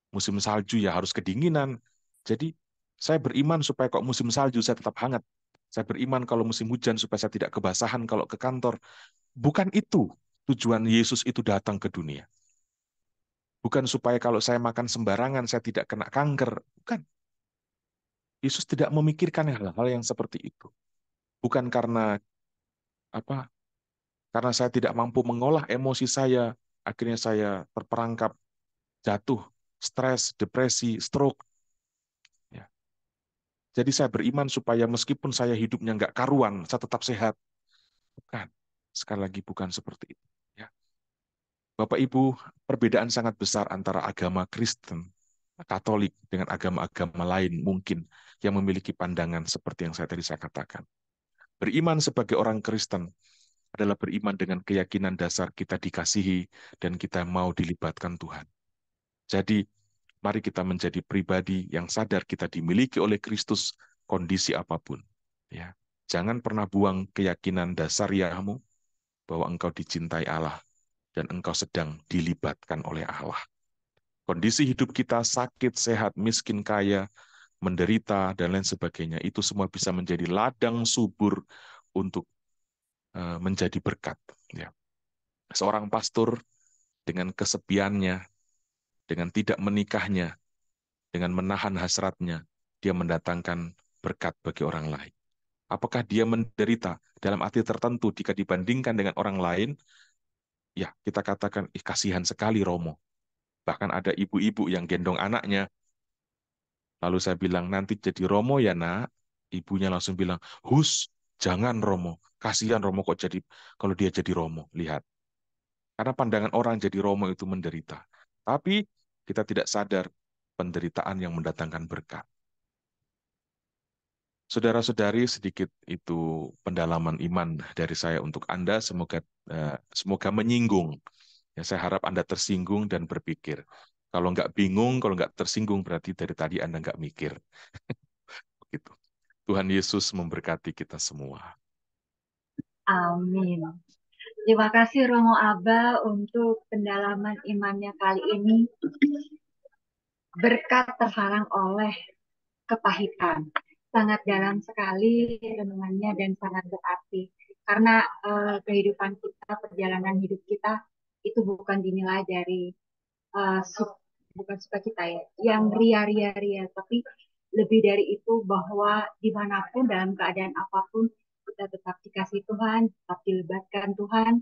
musim salju ya harus kedinginan. Jadi saya beriman supaya kok musim salju saya tetap hangat. Saya beriman kalau musim hujan supaya saya tidak kebasahan kalau ke kantor. Bukan itu tujuan Yesus itu datang ke dunia. Bukan supaya kalau saya makan sembarangan saya tidak kena kanker. Bukan. Yesus tidak memikirkan hal-hal yang seperti itu. Bukan karena apa? Karena saya tidak mampu mengolah emosi saya, akhirnya saya terperangkap, jatuh, stres, depresi, stroke. Ya. Jadi saya beriman supaya meskipun saya hidupnya nggak karuan, saya tetap sehat. Bukan. Sekali lagi bukan seperti itu. Ya. Bapak Ibu, perbedaan sangat besar antara agama Kristen, Katolik dengan agama-agama lain mungkin yang memiliki pandangan seperti yang saya katakan. Beriman sebagai orang Kristen adalah beriman dengan keyakinan dasar kita dikasihi dan kita mau dilibatkan Tuhan. Jadi, mari kita menjadi pribadi yang sadar kita dimiliki oleh Kristus kondisi apapun. Ya, jangan pernah buang keyakinan dasariahmu bahwa engkau dicintai Allah dan engkau sedang dilibatkan oleh Allah. Kondisi hidup kita sakit, sehat, miskin, kaya, menderita, dan lain sebagainya, itu semua bisa menjadi ladang subur untuk menjadi berkat. Ya. Seorang pastor dengan kesepiannya, dengan tidak menikahnya, dengan menahan hasratnya, dia mendatangkan berkat bagi orang lain. Apakah dia menderita dalam arti tertentu jika dibandingkan dengan orang lain? Ya, kita katakan, kasihan sekali Romo. Bahkan ada ibu-ibu yang gendong anaknya. Lalu saya bilang, nanti jadi Romo ya nak. Ibunya langsung bilang, hus, jangan Romo. Kasihan Romo kok jadi, kalau dia jadi Romo. Lihat. Karena pandangan orang jadi Romo itu menderita. Tapi kita tidak sadar penderitaan yang mendatangkan berkat. Saudara-saudari, sedikit itu pendalaman iman dari saya untuk Anda. Semoga menyinggung. Ya, saya harap Anda tersinggung dan berpikir. Kalau nggak bingung, kalau nggak tersinggung, berarti dari tadi Anda nggak mikir. Gitu. Tuhan Yesus memberkati kita semua. Amin. Terima kasih Romo Aba untuk pendalaman imannya kali ini. Berkat terhalang oleh kepahitan. Sangat dalam sekali renungannya dan sangat berarti. Karena kehidupan kita, perjalanan hidup kita itu bukan dinilai dari uh, su- bukan sukacita ya, yang ria-ria-ria, tapi lebih dari itu bahwa dimanapun dalam keadaan apapun kita tetap dikasih Tuhan, tetap dilibatkan Tuhan,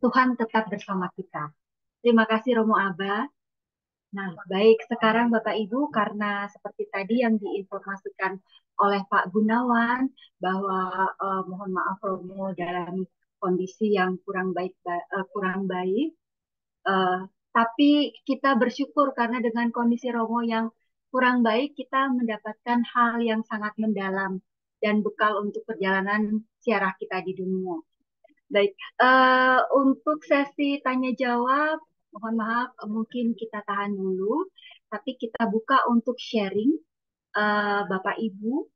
Tuhan tetap bersama kita. Terima kasih Romo Aba. Nah, baik sekarang Bapak Ibu, karena seperti tadi yang diinformasikan oleh Pak Gunawan bahwa mohon maaf Romo dalam kondisi yang kurang baik, eh, tapi kita bersyukur karena dengan kondisi Romo yang kurang baik kita mendapatkan hal yang sangat mendalam dan bekal untuk perjalanan siarah kita di dunia. Baik, untuk sesi tanya jawab, mohon maaf, mungkin kita tahan dulu, tapi kita buka untuk sharing, Bapak Ibu,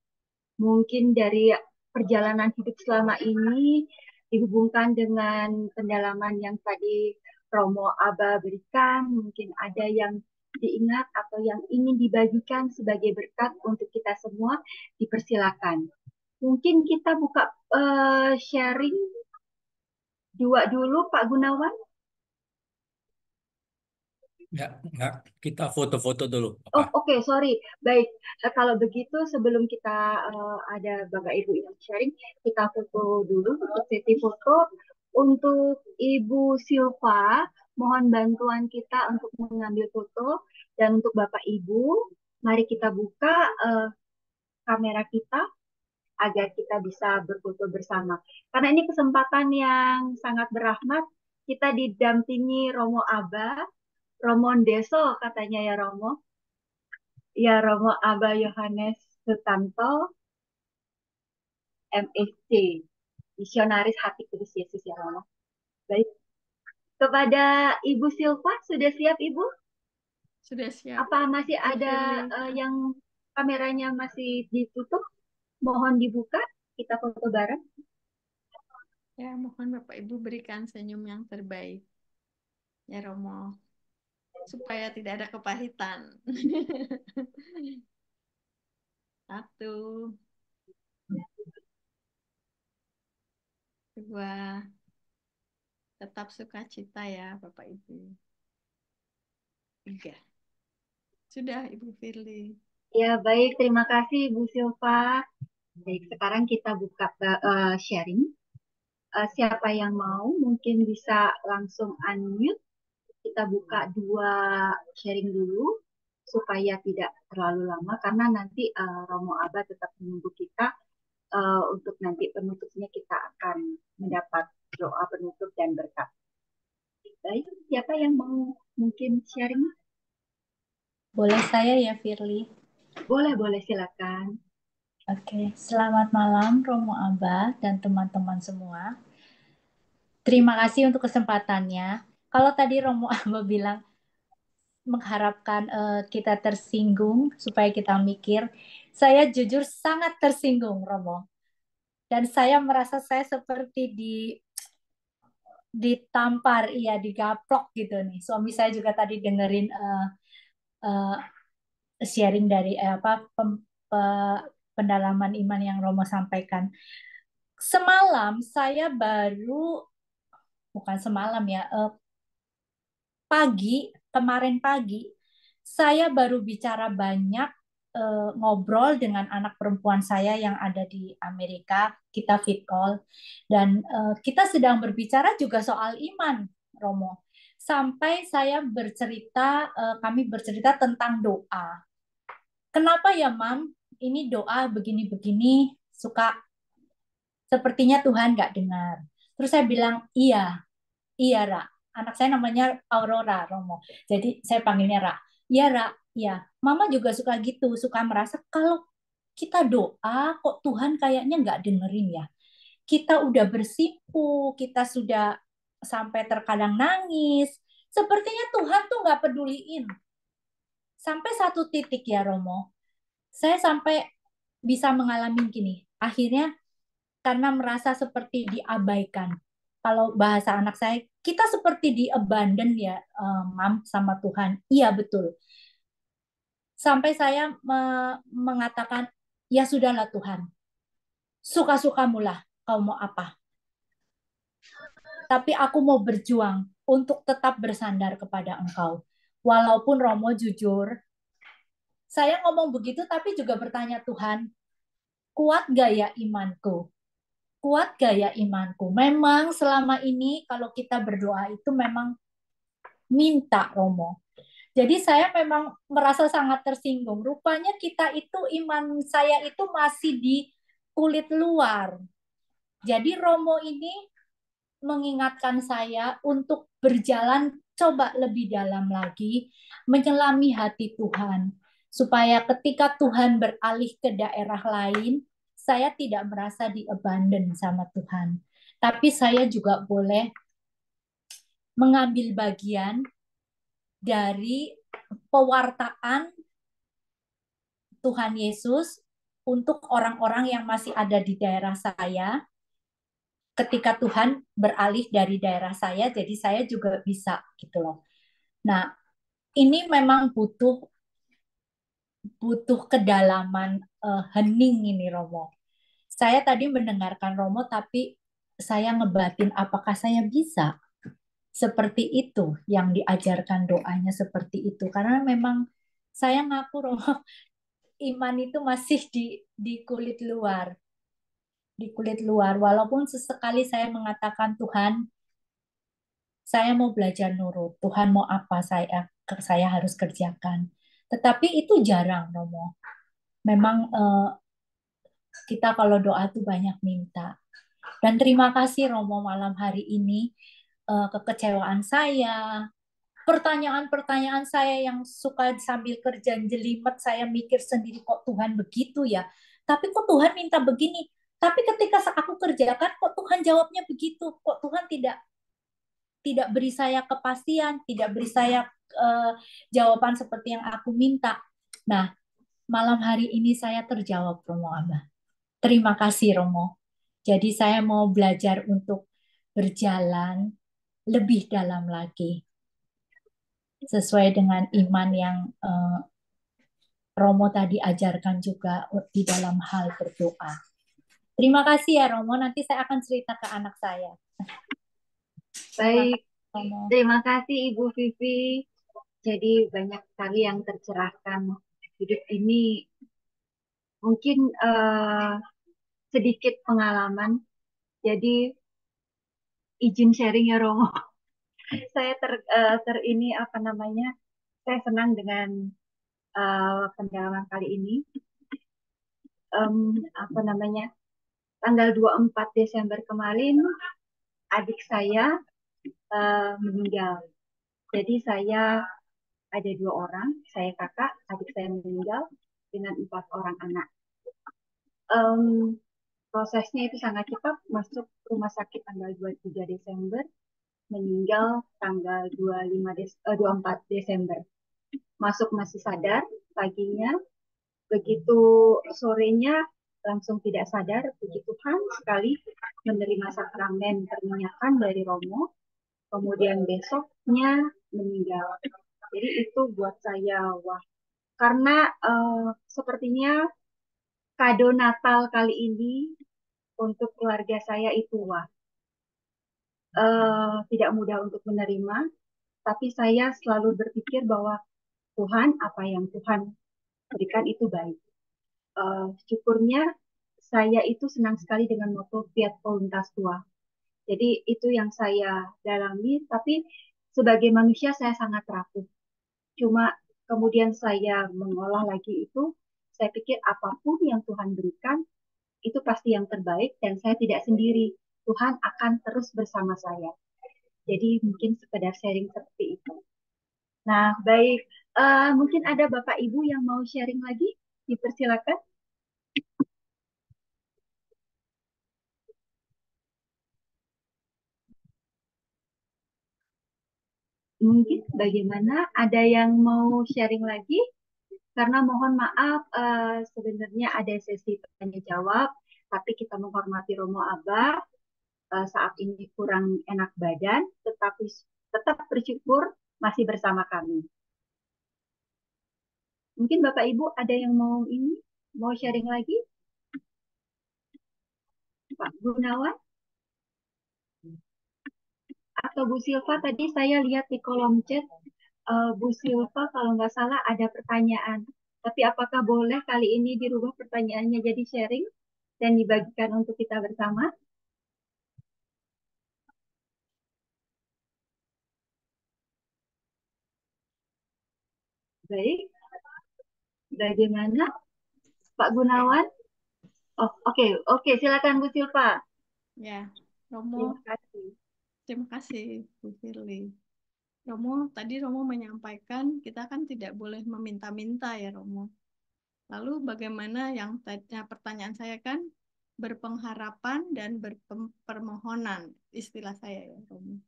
mungkin dari perjalanan hidup selama ini dihubungkan dengan pendalaman yang tadi Romo Aba berikan, mungkin ada yang diingat atau yang ingin dibagikan sebagai berkat untuk kita semua, dipersilakan. Mungkin kita buka sharing dua dulu, Pak Gunawan. Enggak. Kita foto-foto dulu, Oh, apa? oke, sorry. Baik, kalau begitu sebelum kita ada Bapak Ibu yang sharing, kita foto dulu untuk sesi foto. Untuk Ibu Silva, mohon bantuan kita untuk mengambil foto. Dan untuk Bapak Ibu, mari kita buka kamera kita agar kita bisa berfoto bersama. Karena ini kesempatan yang sangat berrahmat, kita didampingi Romo Aba, Romo Deso katanya ya Romo. Ya Romo Aba Yohanes Sutanto, MSc, Misionaris Hati Kudus Yesus ya Romo. Baik, kepada Ibu Silva, sudah siap Ibu? Sudah siap, Apa masih Bu ada Firly. yang kameranya masih ditutup? Mohon dibuka, kita foto bareng. Ya, mohon Bapak Ibu berikan senyum yang terbaik. Ya Romo, supaya tidak ada kepahitan. Satu, dua, tetap sukacita ya Bapak Ibu. Tiga, sudah Ibu Firly. Ya, baik. Terima kasih, Bu Silva. Baik, sekarang kita buka sharing. Siapa yang mau mungkin bisa langsung unmute. Kita buka dua sharing dulu supaya tidak terlalu lama karena nanti Romo Aba tetap menunggu kita untuk nanti penutupnya kita akan mendapat doa penutup dan berkat. Baik, siapa yang mau mungkin sharing? Boleh saya ya, Firly? Boleh, boleh, silakan. Oke, selamat malam Romo Aba dan teman-teman semua. Terima kasih untuk kesempatannya. Kalau tadi Romo Aba bilang mengharapkan kita tersinggung supaya kita mikir, saya jujur sangat tersinggung, Romo. Dan saya merasa saya seperti ditampar, iya digaplok gitu nih. Suami saya juga tadi dengerin uh, sharing dari pendalaman iman yang Romo sampaikan. Semalam saya baru, bukan semalam ya, kemarin pagi, saya baru bicara banyak, ngobrol dengan anak perempuan saya yang ada di Amerika, kita fit call, dan kita sedang berbicara juga soal iman, Romo. Sampai saya bercerita, kami bercerita tentang doa. Kenapa ya, Mam? Ini doa begini-begini, suka sepertinya Tuhan nggak dengar. Terus saya bilang, iya, iya, Ra. Anak saya namanya Aurora, Romo. Jadi saya panggilnya Ra. Iya, Ra. Iya. Mama juga suka gitu, suka merasa kalau kita doa, kok Tuhan kayaknya nggak dengerin ya. Kita udah bersimpu, kita sudah sampai terkadang nangis. Sepertinya Tuhan tuh nggak peduliin. Sampai satu titik ya, Romo. Saya sampai bisa mengalami gini. Akhirnya karena merasa seperti diabaikan. Kalau bahasa anak saya, kita seperti di abandon ya, Mam, sama Tuhan. Iya, betul. Sampai saya mengatakan, ya sudahlah Tuhan, suka-sukamulah kau mau apa. Tapi aku mau berjuang untuk tetap bersandar kepada Engkau. Walaupun Romo jujur, saya ngomong begitu tapi juga bertanya Tuhan, kuat gak ya imanku? Kuat gak ya imanku? Memang selama ini kalau kita berdoa itu memang minta, Romo. Jadi saya memang merasa sangat tersinggung. Rupanya kita itu, iman saya itu masih di kulit luar. Jadi Romo ini mengingatkan saya untuk berjalan coba lebih dalam lagi, menyelami hati Tuhan. Supaya ketika Tuhan beralih ke daerah lain, saya tidak merasa di-abandon sama Tuhan. Tapi saya juga boleh mengambil bagian dari pewartaan Tuhan Yesus untuk orang-orang yang masih ada di daerah saya. Ketika Tuhan beralih dari daerah saya, jadi saya juga bisa gitu loh. Nah, ini memang butuh kedalaman hening ini Romo. Saya tadi mendengarkan Romo, tapi saya ngebatin apakah saya bisa seperti itu yang diajarkan doanya seperti itu. Karena memang saya ngaku Romo, iman itu masih di kulit luar. di kulit luar. Walaupun sesekali saya mengatakan, Tuhan, saya mau belajar nurut. Tuhan mau apa saya harus kerjakan. Tetapi itu jarang, Romo. Memang kita kalau doa tuh banyak minta. Dan terima kasih Romo malam hari ini kekecewaan saya, pertanyaan-pertanyaan saya yang suka sambil kerja jelimet, saya mikir sendiri kok Tuhan begitu ya. Tapi kok Tuhan minta begini. Tapi ketika aku kerjakan kok Tuhan jawabnya begitu. Kok Tuhan tidak tidak beri saya kepastian, tidak beri saya jawaban seperti yang aku minta. Nah, malam hari ini saya terjawab Romo Abah. Terima kasih Romo. Jadi saya mau belajar untuk berjalan lebih dalam lagi sesuai dengan iman yang Romo tadi ajarkan juga di dalam hal berdoa. Terima kasih ya Romo, nanti saya akan cerita ke anak saya. Baik, Romo. terima kasih Ibu Vivi. Jadi banyak sekali yang tercerahkan. Hidup ini mungkin sedikit pengalaman. Jadi izin sharing ya Romo. Saya ini apa namanya? Saya senang dengan pendalaman kali ini. Apa namanya? Tanggal 24 Desember kemarin adik saya meninggal. Jadi saya ada 2 orang, saya kakak, adik saya meninggal dengan 4 orang anak. Prosesnya itu sangat cepat, masuk rumah sakit tanggal 23 Desember, meninggal tanggal 24 Desember. Masuk masih sadar paginya, begitu sorenya langsung tidak sadar. Puji Tuhan sekali menerima sakramen perminyakan dari Romo, kemudian besoknya meninggal. Jadi itu buat saya wah, karena sepertinya kado Natal kali ini untuk keluarga saya itu wah, tidak mudah untuk menerima, tapi saya selalu berpikir bahwa Tuhan, apa yang Tuhan berikan itu baik. Syukurnya saya itu senang sekali dengan moto Fiat Voluntas Tua. Jadi itu yang saya dalami, tapi sebagai manusia saya sangat rapuh. Cuma kemudian saya mengolah lagi itu, saya pikir apapun yang Tuhan berikan, itu pasti yang terbaik dan saya tidak sendiri. Tuhan akan terus bersama saya. Jadi mungkin sekedar sharing seperti itu. Nah, baik. Mungkin ada Bapak Ibu yang mau sharing lagi? Dipersilakan. Mungkin bagaimana? Ada yang mau sharing lagi? Karena mohon maaf, sebenarnya ada sesi tanya jawab, tapi kita menghormati Romo Abah saat ini kurang enak badan, tetapi tetap bersyukur masih bersama kami. Mungkin Bapak Ibu ada yang mau sharing lagi? Pak Gunawan atau Bu Silva, tadi saya lihat di kolom chat, Bu Silva kalau nggak salah ada pertanyaan. Tapi apakah boleh kali ini dirubah pertanyaannya jadi sharing dan dibagikan untuk kita bersama? Baik, bagaimana Pak Gunawan? Oh, oke, silakan Bu Silva. Ya, Terima Romo, kasih. terima kasih Bu Firly. Romo, tadi Romo menyampaikan kita kan tidak boleh meminta-minta ya Romo. Lalu bagaimana yang pertanyaan saya kan berpengharapan dan berpermohonan, istilah saya ya Romo.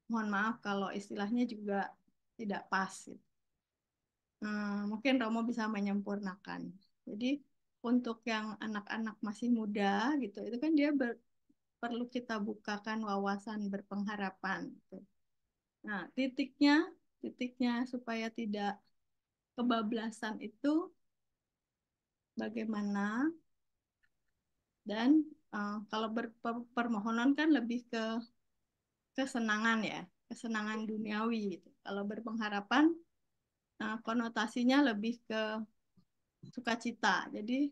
Mohon maaf kalau istilahnya juga tidak pas. Gitu. Mungkin Romo bisa menyempurnakan. Jadi untuk yang anak-anak masih muda gitu, itu kan dia perlu kita bukakan wawasan berpengharapan. Gitu. Nah, titiknya supaya tidak kebablasan itu bagaimana, dan kalau berpermohonan kan lebih ke kesenangan ya, kesenangan duniawi gitu. Kalau berpengharapan konotasinya lebih ke sukacita. Jadi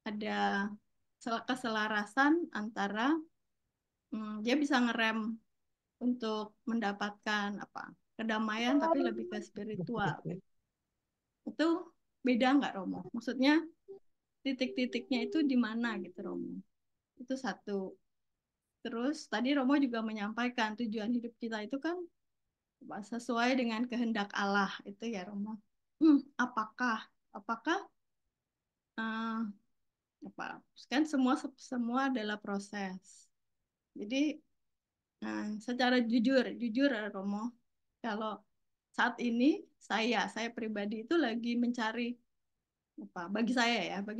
ada keselarasan antara dia bisa ngerem untuk mendapatkan kedamaian tapi lebih ke spiritual. Itu beda nggak Romo? Maksudnya titik-titiknya itu di mana gitu Romo? Itu satu. Terus tadi Romo juga menyampaikan tujuan hidup kita itu kan sesuai dengan kehendak Allah itu ya Romo. Apakah eh, kan semua adalah proses. Jadi secara jujur Romo, kalau saat ini saya pribadi itu lagi mencari bagi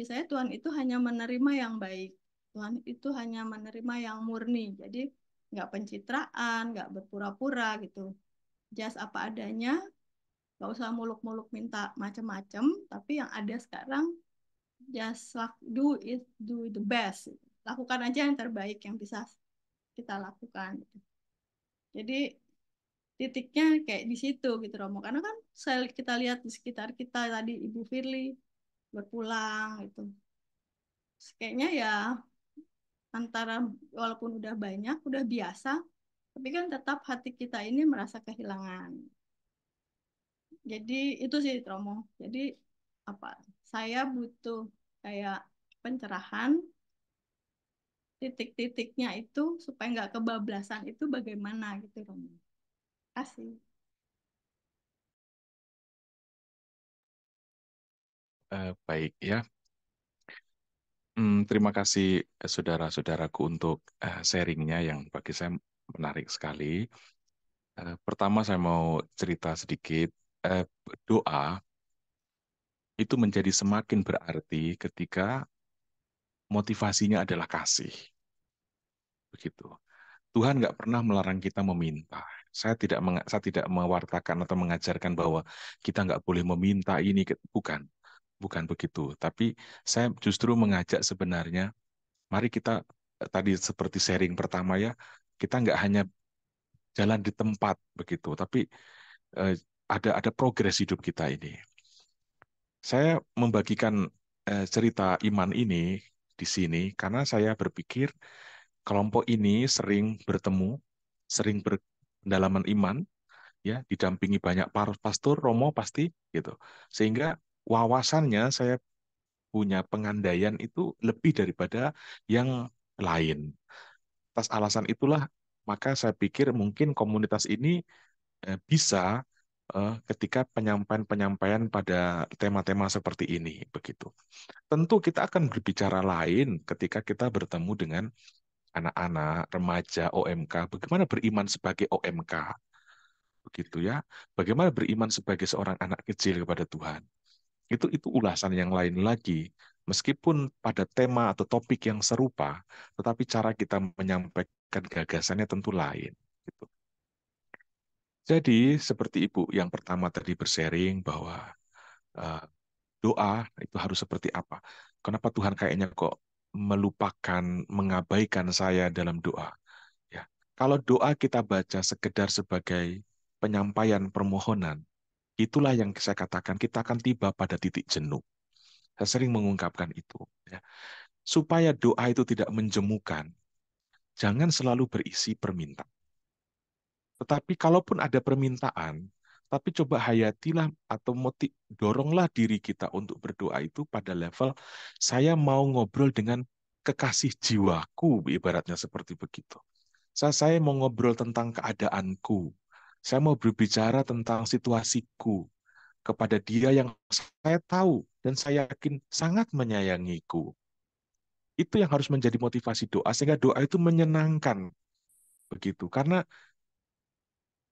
saya Tuhan itu hanya menerima yang baik. Tuhan itu hanya menerima yang murni. Jadi nggak pencitraan, nggak berpura-pura gitu. Just apa adanya, nggak usah muluk-muluk minta macam-macam, tapi yang ada sekarang just do the best. Lakukan aja yang terbaik yang bisa kita lakukan. Jadi titiknya kayak di situ gitu Romo. Karena kan kita lihat di sekitar kita tadi Ibu Firly berpulang gitu. Kayaknya ya antara walaupun udah banyak, udah biasa, tapi kan tetap hati kita ini merasa kehilangan. Jadi itu sih Romo. Jadi saya butuh kayak pencerahan titik-titiknya itu supaya nggak kebablasan itu bagaimana gitu Romo. Kasih. Baik ya. Terima kasih saudara-saudaraku untuk sharingnya yang bagi saya menarik sekali. Pertama saya mau cerita sedikit. Doa itu menjadi semakin berarti ketika motivasinya adalah kasih. Begitu. Tuhan nggak pernah melarang kita meminta. Saya tidak mewartakan atau mengajarkan bahwa kita nggak boleh meminta ini. Bukan. Bukan begitu. Tapi saya justru mengajak sebenarnya, mari kita tadi seperti sharing pertama ya, kita nggak hanya jalan di tempat begitu, tapi eh, ada progres hidup kita ini. Saya membagikan cerita iman ini di sini karena saya berpikir kelompok ini sering bertemu, sering pendalaman iman, ya, didampingi banyak pastor, romo pasti gitu. Sehingga wawasannya saya punya pengandaian itu lebih daripada yang lain. Atas alasan itulah, maka saya pikir mungkin komunitas ini bisa ketika penyampaian-penyampaian pada tema-tema seperti ini, begitu. Tentu kita akan berbicara lain ketika kita bertemu dengan anak-anak, remaja, OMK. Bagaimana beriman sebagai OMK, begitu ya? Bagaimana beriman sebagai seorang anak kecil kepada Tuhan? Itu ulasan yang lain lagi. Meskipun pada tema atau topik yang serupa, tetapi cara kita menyampaikan gagasannya tentu lain. Gitu. Jadi, seperti Ibu yang pertama tadi bersharing bahwa uh, doa itu harus seperti apa. Kenapa Tuhan kayaknya kok melupakan, mengabaikan saya dalam doa? Ya, kalau doa kita baca sekedar sebagai penyampaian permohonan, itulah yang saya katakan kita akan tiba pada titik jenuh. Saya sering mengungkapkan itu. Ya. Supaya doa itu tidak menjemukan, jangan selalu berisi permintaan. Tetapi kalaupun ada permintaan, tapi coba hayatilah atau doronglah diri kita untuk berdoa itu pada level saya mau ngobrol dengan kekasih jiwaku, ibaratnya seperti begitu. Saya mau ngobrol tentang keadaanku. Saya mau berbicara tentang situasiku kepada dia yang saya tahu dan saya yakin sangat menyayangiku. Itu yang harus menjadi motivasi doa, sehingga doa itu menyenangkan. Begitu. Karena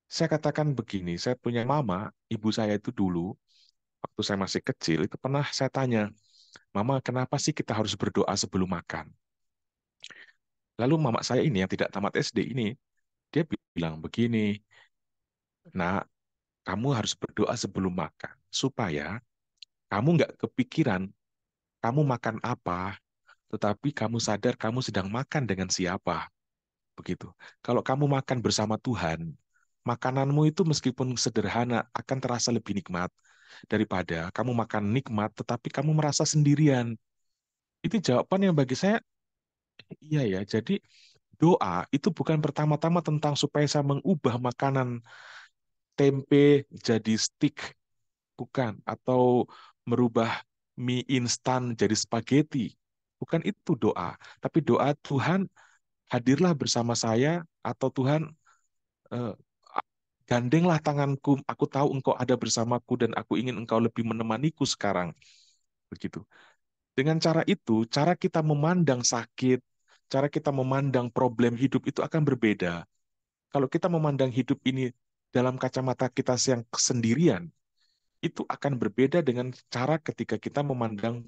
saya katakan begini, saya punya mama, ibu saya itu dulu, waktu saya masih kecil, itu pernah saya tanya, Mama, kenapa sih kita harus berdoa sebelum makan? Lalu mama saya ini yang tidak tamat SD ini, dia bilang begini, Nak, kamu harus berdoa sebelum makan, supaya kamu nggak kepikiran kamu makan apa, tetapi kamu sadar kamu sedang makan dengan siapa. Begitu. Kalau kamu makan bersama Tuhan, makananmu itu meskipun sederhana akan terasa lebih nikmat daripada kamu makan nikmat tetapi kamu merasa sendirian. Itu jawaban yang bagi saya Iya ya, jadi doa itu bukan pertama-tama tentang supaya saya mengubah makanan tempe jadi stick, bukan, atau merubah mie instan jadi spaghetti. Bukan itu doa, tapi doa Tuhan hadirlah bersama saya, atau Tuhan eh, gandenglah tanganku, aku tahu engkau ada bersamaku dan aku ingin engkau lebih menemaniku sekarang. Begitu. Dengan cara itu, cara kita memandang sakit, cara kita memandang problem hidup itu akan berbeda. Kalau kita memandang hidup ini dalam kacamata kita yang kesendirian, itu akan berbeda dengan cara ketika kita memandang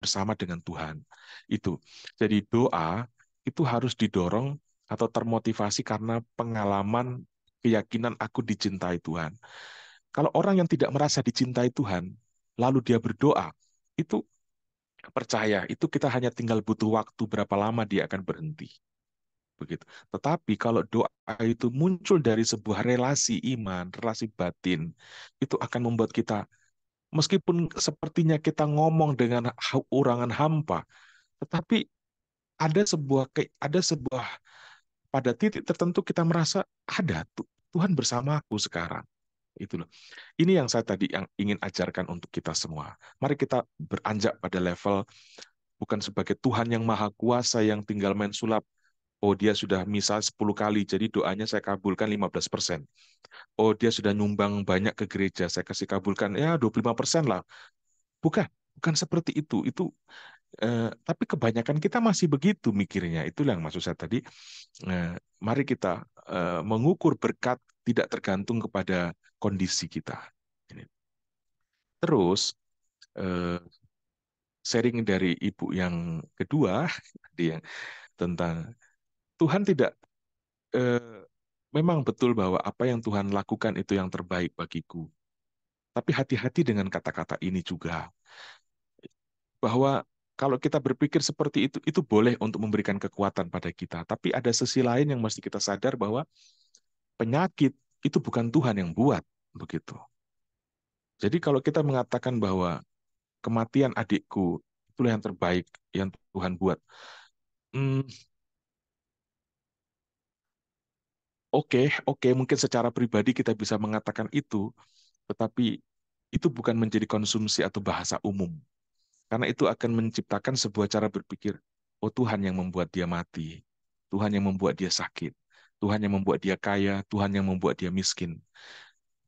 bersama dengan Tuhan. Itu. Jadi doa itu harus didorong atau termotivasi karena pengalaman keyakinan aku dicintai Tuhan. Kalau orang yang tidak merasa dicintai Tuhan, lalu dia berdoa, itu percaya, itu kita hanya tinggal butuh waktu berapa lama dia akan berhenti. Begitu. Tetapi kalau doa itu muncul dari sebuah relasi iman, relasi batin, itu akan membuat kita, meskipun sepertinya kita ngomong dengan urangan hampa, tetapi ada sebuah pada titik tertentu kita merasa ada Tuhan bersamaku sekarang. Itu loh. Ini yang saya tadi yang ingin ajarkan untuk kita semua. Mari kita beranjak pada level bukan sebagai Tuhan yang maha kuasa yang tinggal main sulap. Oh, dia sudah misa 10 kali, jadi doanya saya kabulkan 15%. Oh, dia sudah nyumbang banyak ke gereja, saya kasih kabulkan ya 25% lah. Bukan, bukan seperti itu. Tapi kebanyakan kita masih begitu mikirnya. Itulah yang maksud saya tadi. Mari kita mengukur berkat tidak tergantung kepada kondisi kita. Terus eh, sharing dari ibu yang kedua, dia tentang Tuhan tidak, eh, memang betul bahwa apa yang Tuhan lakukan itu yang terbaik bagiku. Tapi hati-hati dengan kata-kata ini juga, bahwa kalau kita berpikir seperti itu boleh untuk memberikan kekuatan pada kita. Tapi ada sisi lain yang mesti kita sadar bahwa penyakit itu bukan Tuhan yang buat, begitu. Jadi kalau kita mengatakan bahwa kematian adikku itulah yang terbaik yang Tuhan buat, hmm, oke, mungkin secara pribadi kita bisa mengatakan itu, tetapi itu bukan menjadi konsumsi atau bahasa umum. Karena itu akan menciptakan sebuah cara berpikir, oh Tuhan yang membuat dia mati, Tuhan yang membuat dia sakit, Tuhan yang membuat dia kaya, Tuhan yang membuat dia miskin.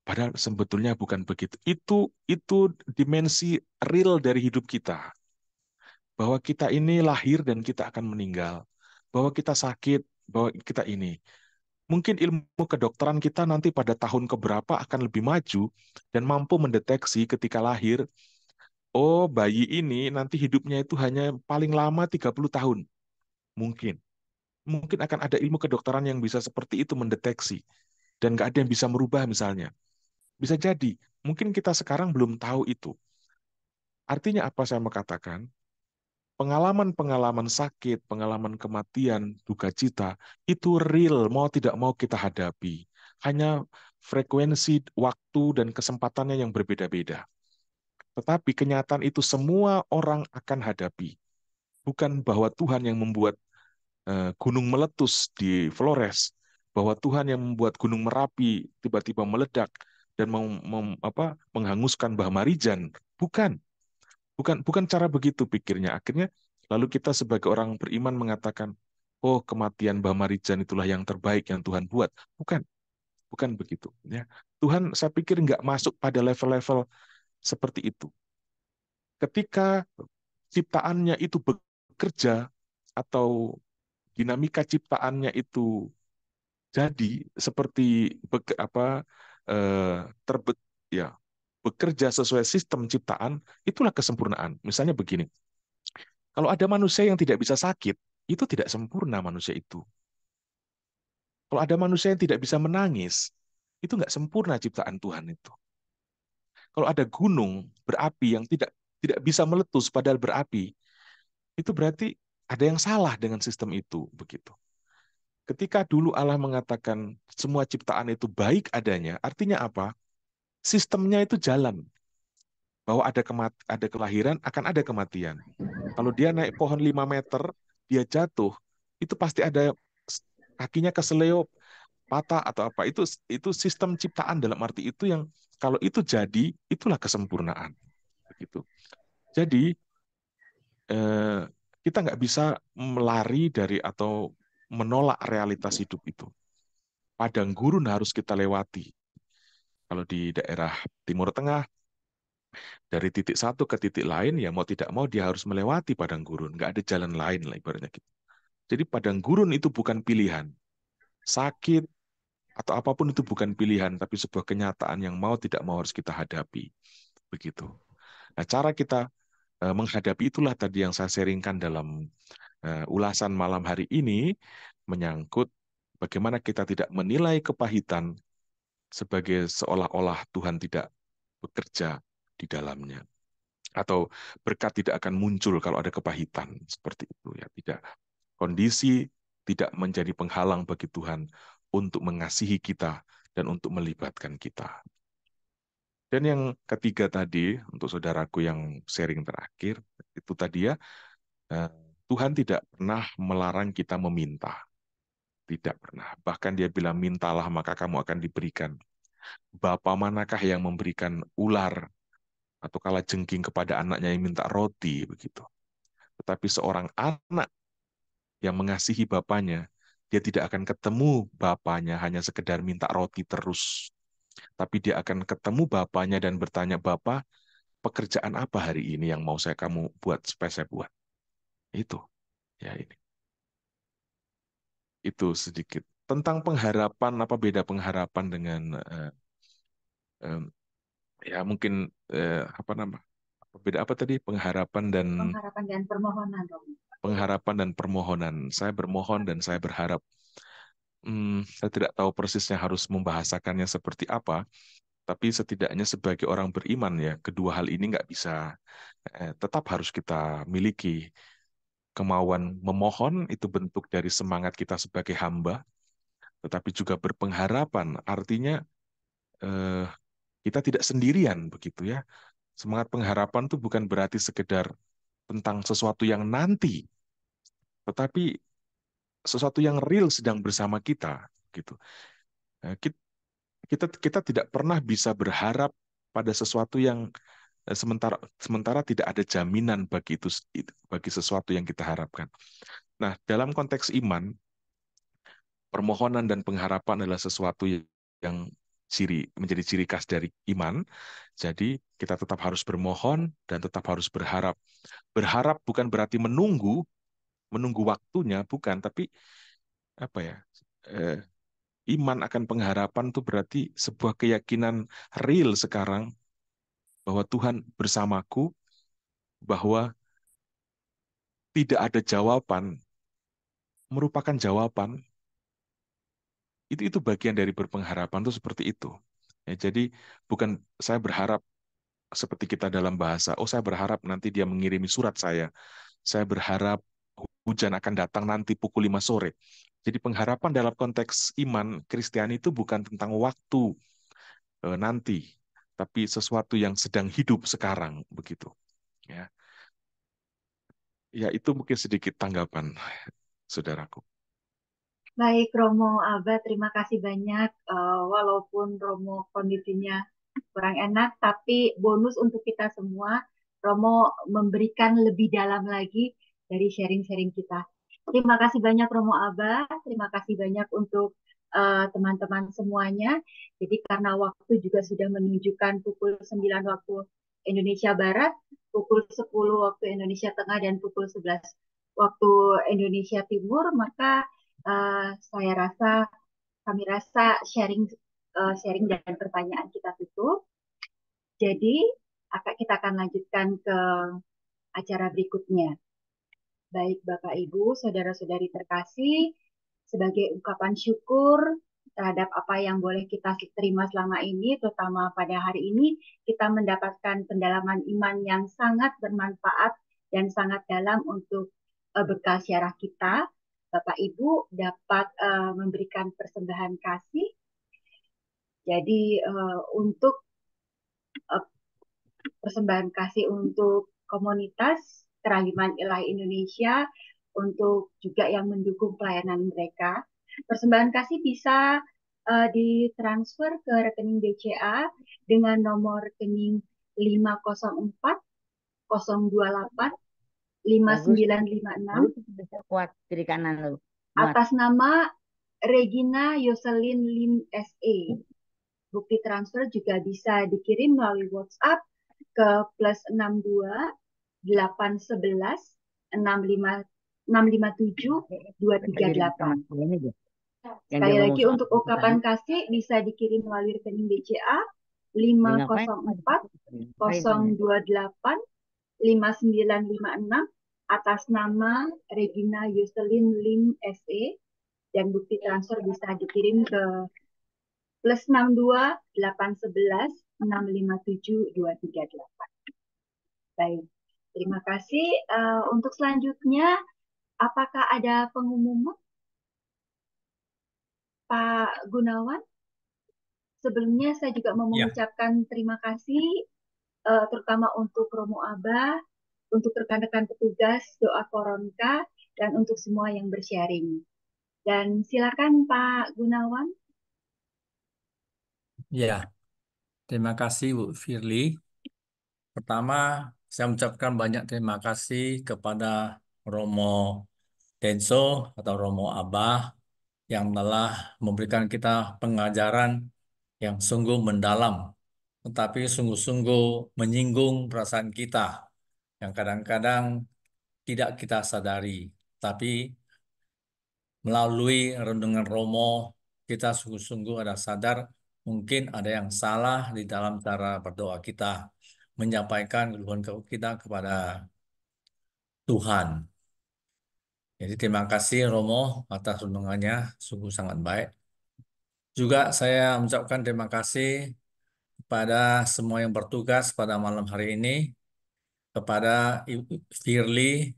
Padahal sebetulnya bukan begitu. Itu dimensi real dari hidup kita. Bahwa kita ini lahir dan kita akan meninggal. Bahwa kita sakit, bahwa kita ini. Mungkin ilmu kedokteran kita nanti pada tahun keberapa akan lebih maju dan mampu mendeteksi ketika lahir, oh bayi ini nanti hidupnya itu hanya paling lama 30 tahun. Mungkin. Mungkin akan ada ilmu kedokteran yang bisa seperti itu mendeteksi. Dan nggak ada yang bisa merubah misalnya. Bisa jadi. Mungkin kita sekarang belum tahu itu. Artinya apa saya mau katakan? Pengalaman-pengalaman sakit, pengalaman kematian, duka cita, itu real, mau tidak mau kita hadapi. Hanya frekuensi, waktu, dan kesempatannya yang berbeda-beda. Tetapi kenyataan itu semua orang akan hadapi. Bukan bahwa Tuhan yang membuat gunung meletus di Flores, bahwa Tuhan yang membuat gunung Merapi tiba-tiba meledak dan menghanguskan Mbah Marijan. Bukan. Bukan cara begitu pikirnya. Akhirnya lalu kita sebagai orang beriman mengatakan, oh kematian Mbah Marijan itulah yang terbaik yang Tuhan buat. Bukan, bukan begitu. Ya. Tuhan saya pikir nggak masuk pada level-level seperti itu. Ketika ciptaannya itu bekerja atau dinamika ciptaannya itu jadi seperti terbet ya bekerja sesuai sistem ciptaan, itulah kesempurnaan. Misalnya begini, kalau ada manusia yang tidak bisa sakit, itu tidak sempurna manusia itu. Kalau ada manusia yang tidak bisa menangis, itu nggak sempurna ciptaan Tuhan itu. Kalau ada gunung berapi yang tidak tidak bisa meletus padahal berapi, itu berarti ada yang salah dengan sistem itu, begitu. Ketika dulu Allah mengatakan semua ciptaan itu baik adanya, artinya apa? Sistemnya itu jalan. Bahwa ada kelahiran, akan ada kematian. Kalau dia naik pohon 5 meter, dia jatuh, itu pasti ada kakinya keseleo, patah atau apa. Itu sistem ciptaan dalam arti itu yang kalau itu jadi, itulah kesempurnaan. Begitu. Jadi eh, kita nggak bisa melari dari atau menolak realitas hidup itu. Padang gurun harus kita lewati. Kalau di daerah Timur Tengah, dari titik satu ke titik lain, ya mau tidak mau dia harus melewati padang gurun. Nggak ada jalan lain lah ibaratnya gitu. Jadi padang gurun itu bukan pilihan. Sakit atau apapun itu bukan pilihan, tapi sebuah kenyataan yang mau tidak mau harus kita hadapi. Begitu. Nah, cara kita menghadapi itulah tadi yang saya sharingkan dalam ulasan malam hari ini, menyangkut bagaimana kita tidak menilai kepahitan sebagai seolah-olah Tuhan tidak bekerja di dalamnya. Atau berkat tidak akan muncul kalau ada kepahitan. Seperti itu ya. Tidak. Kondisi tidak menjadi penghalang bagi Tuhan untuk mengasihi kita dan untuk melibatkan kita. Dan yang ketiga tadi, untuk saudaraku yang sharing terakhir, itu tadi ya, eh, Tuhan tidak pernah melarang kita meminta. Tidak pernah. Bahkan dia bilang, mintalah maka kamu akan diberikan. Bapa manakah yang memberikan ular atau kalajengking kepada anaknya yang minta roti, begitu. Tetapi seorang anak yang mengasihi bapaknya, dia tidak akan ketemu bapaknya hanya sekedar minta roti terus. Tapi dia akan ketemu bapaknya dan bertanya, Bapak, pekerjaan apa hari ini yang mau kamu buat supaya saya buat? Itu. Ya ini. Itu sedikit. Tentang pengharapan, apa beda pengharapan dengan eh, ya mungkin apa nama? Beda apa tadi? Pengharapan dan permohonan, Romo. Pengharapan dan permohonan. Saya bermohon dan saya berharap. Saya tidak tahu persisnya harus membahasakannya seperti apa, tapi setidaknya sebagai orang beriman ya, kedua hal ini nggak bisa, tetap harus kita miliki. Kemauan memohon itu bentuk dari semangat kita sebagai hamba, tetapi juga berpengharapan, artinya eh, kita tidak sendirian begitu ya. Semangat pengharapan itu bukan berarti sekedar tentang sesuatu yang nanti, tetapi sesuatu yang real sedang bersama kita gitu. Kita tidak pernah bisa berharap pada sesuatu yang sementara tidak ada jaminan bagi sesuatu yang kita harapkan. Nah, dalam konteks iman, permohonan dan pengharapan adalah sesuatu yang menjadi ciri khas dari iman. Jadi kita tetap harus bermohon dan tetap harus berharap. Berharap bukan berarti menunggu waktunya, bukan, tapi apa ya? Iman akan pengharapan itu berarti sebuah keyakinan real sekarang bahwa Tuhan bersamaku, bahwa tidak ada jawaban merupakan jawaban. Itu bagian dari berpengharapan tuh seperti itu. Ya, jadi bukan saya berharap seperti kita dalam bahasa, oh saya berharap nanti dia mengirimi surat saya berharap hujan akan datang nanti pukul 5 sore. Jadi pengharapan dalam konteks iman Kristiani itu bukan tentang waktu nanti, tapi sesuatu yang sedang hidup sekarang begitu. Ya, ya itu mungkin sedikit tanggapan saudaraku. Baik, Romo Abah, terima kasih banyak. Walaupun Romo kondisinya kurang enak, tapi bonus untuk kita semua, Romo memberikan lebih dalam lagi dari sharing-sharing kita. Terima kasih banyak Romo Abah, terima kasih banyak untuk teman-teman semuanya. Jadi karena waktu juga sudah menunjukkan pukul 9 waktu Indonesia Barat, pukul 10 waktu Indonesia Tengah, dan pukul 11 waktu Indonesia Timur, maka saya rasa kami rasa sharing dan pertanyaan kita tutup. Jadi kita akan lanjutkan ke acara berikutnya. Baik Bapak Ibu, saudara-saudari terkasih, sebagai ungkapan syukur terhadap apa yang boleh kita terima selama ini, terutama pada hari ini, kita mendapatkan pendalaman iman yang sangat bermanfaat dan sangat dalam untuk bekal syarah kita. Bapak Ibu dapat memberikan persembahan kasih. Jadi untuk persembahan kasih untuk komunitas Kerahiman Ilahi Indonesia untuk juga yang mendukung pelayanan mereka. Persembahan kasih bisa ditransfer ke rekening BCA dengan nomor rekening 504 028 Bagus. 5956 Bisa kuat kiri kanan lu. Muat. atas nama Regina Yoselin Lim SE. Bukti transfer juga bisa dikirim melalui WhatsApp ke +62 811 657 238. Sekali lagi untuk ungkapan kasih bisa dikirim melalui rekening BCA 504 028 5956 atas nama Regina Yuselin Lim SE, dan bukti transfer bisa dikirim ke +62 811 657 238. Baik, terima kasih. Untuk selanjutnya, apakah ada pengumuman, Pak Gunawan? Sebelumnya saya juga mau Ya, mengucapkan terima kasih, terutama untuk Romo Abah, untuk rekan-rekan petugas doa Koronka, dan untuk semua yang bersharing. Dan silakan Pak Gunawan. ya. Terima kasih Bu Firly. Pertama, saya mengucapkan banyak terima kasih kepada Romo Denso atau Romo Abah yang telah memberikan kita pengajaran yang sungguh mendalam, tetapi sungguh-sungguh menyinggung perasaan kita yang kadang-kadang tidak kita sadari. Tapi melalui renungan Romo, kita sungguh-sungguh ada sadar mungkin ada yang salah di dalam cara berdoa kita, menyampaikan keluhan kita kepada Tuhan. Jadi terima kasih Romo atas renungannya, sungguh sangat baik. Juga saya mengucapkan terima kasih kepada semua yang bertugas pada malam hari ini, kepada Ibu Firly,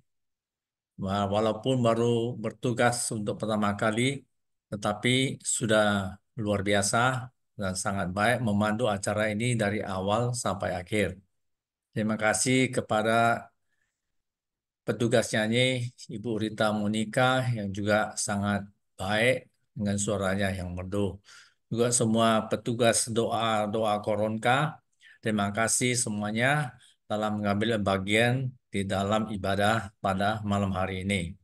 walaupun baru bertugas untuk pertama kali, tetapi sudah luar biasa dan sangat baik memandu acara ini dari awal sampai akhir. Terima kasih kepada petugas nyanyi Ibu Rita Monika yang juga sangat baik dengan suaranya yang merdu. Juga semua petugas doa Koronka, terima kasih semuanya dalam mengambil bagian di dalam ibadah pada malam hari ini.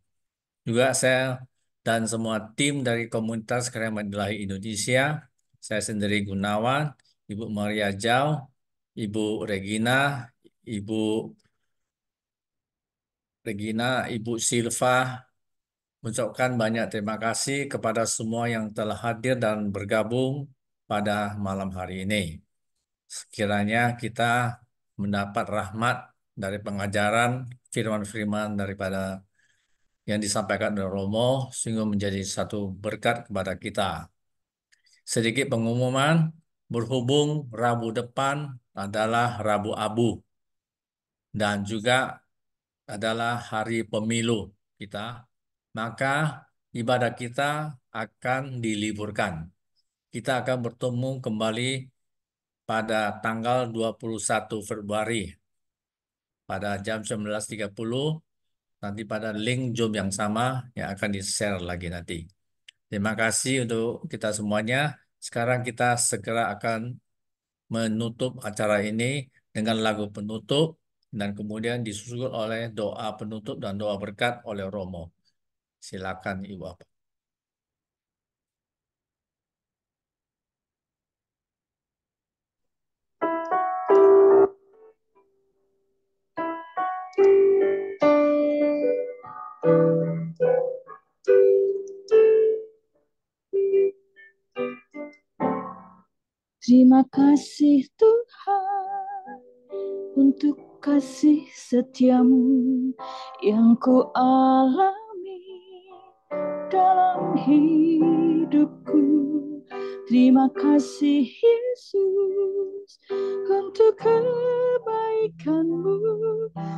Juga saya dan semua tim dari komunitas Karya Ilahi Indonesia, saya sendiri Gunawan, Ibu Maria Jau, Ibu Regina, Ibu Ibu Silva, mengucapkan banyak terima kasih kepada semua yang telah hadir dan bergabung pada malam hari ini. Sekiranya kita mendapat rahmat dari pengajaran firman-firman daripada yang disampaikan oleh Romo, sehingga menjadi satu berkat kepada kita. Sedikit pengumuman, berhubung Rabu depan adalah Rabu Abu, dan juga adalah hari pemilu kita, maka ibadah kita akan diliburkan. Kita akan bertemu kembali pada tanggal 21 Februari pada jam 19.30, nanti pada link Zoom yang sama yang akan di-share lagi nanti. Terima kasih untuk kita semuanya. Sekarang kita segera akan menutup acara ini dengan lagu penutup dan kemudian disusul oleh doa penutup dan doa berkat oleh Romo. Silakan Ibu Apa. Terima kasih Tuhan untuk kasih setiamu yang ku alami dalam hidupku. Terima kasih Yesus untuk kebaikanmu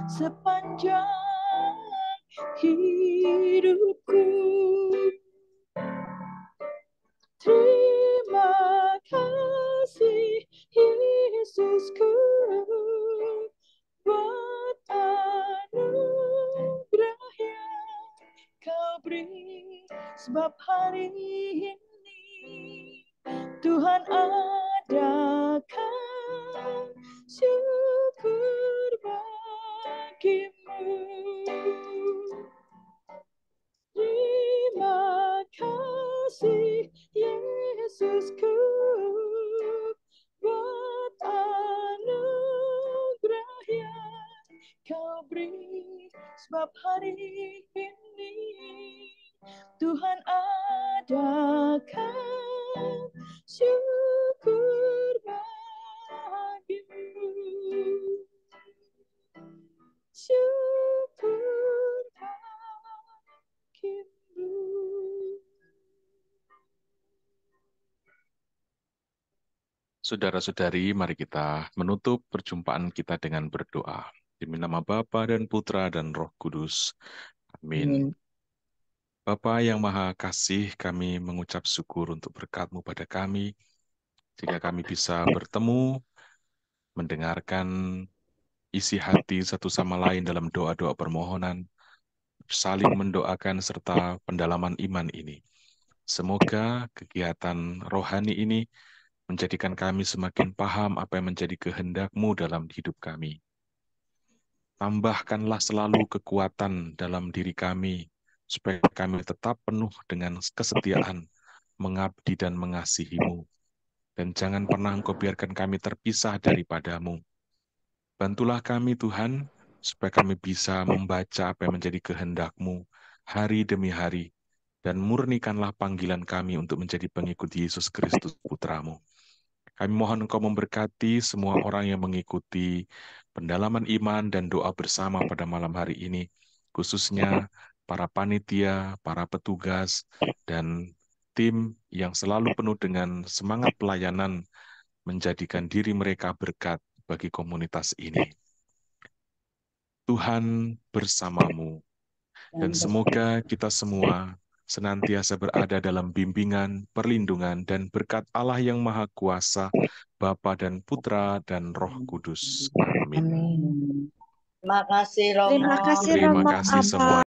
sepanjang hidupku. Terima kasih Yesusku buat anugerah yang sebab hari ini Tuhan adakan syukur bagimu. Terima kasih Yesusku buat anugerah yang kau beri, sebab hari ini Tuhan adakan syukur bagimu. Syukur bagimu. Saudara-saudari, mari kita menutup perjumpaan kita dengan berdoa. Demi nama Bapa dan Putra dan Roh Kudus. Amin. Amin. Bapa yang Maha Kasih, kami mengucap syukur untuk berkat-Mu pada kami, sehingga kami bisa bertemu, mendengarkan isi hati satu sama lain dalam doa-doa permohonan, saling mendoakan serta pendalaman iman ini. Semoga kegiatan rohani ini menjadikan kami semakin paham apa yang menjadi kehendak-Mu dalam hidup kami. Tambahkanlah selalu kekuatan dalam diri kami, supaya kami tetap penuh dengan kesetiaan, mengabdi dan mengasihi-Mu. Dan jangan pernah Engkau biarkan kami terpisah daripada-Mu. Bantulah kami Tuhan, supaya kami bisa membaca apa yang menjadi kehendak-Mu hari demi hari, dan murnikanlah panggilan kami untuk menjadi pengikut Yesus Kristus Putra-Mu. Kami mohon Engkau memberkati semua orang yang mengikuti pendalaman iman dan doa bersama pada malam hari ini, khususnya para panitia, para petugas, dan tim yang selalu penuh dengan semangat pelayanan menjadikan diri mereka berkat bagi komunitas ini. Tuhan bersamamu, dan semoga kita semua senantiasa berada dalam bimbingan, perlindungan, dan berkat Allah yang Maha Kuasa, Bapa dan Putra dan Roh Kudus. Amin. Amin. Terima kasih Romo. Terima kasih Terima Romo kasih Abah. semua.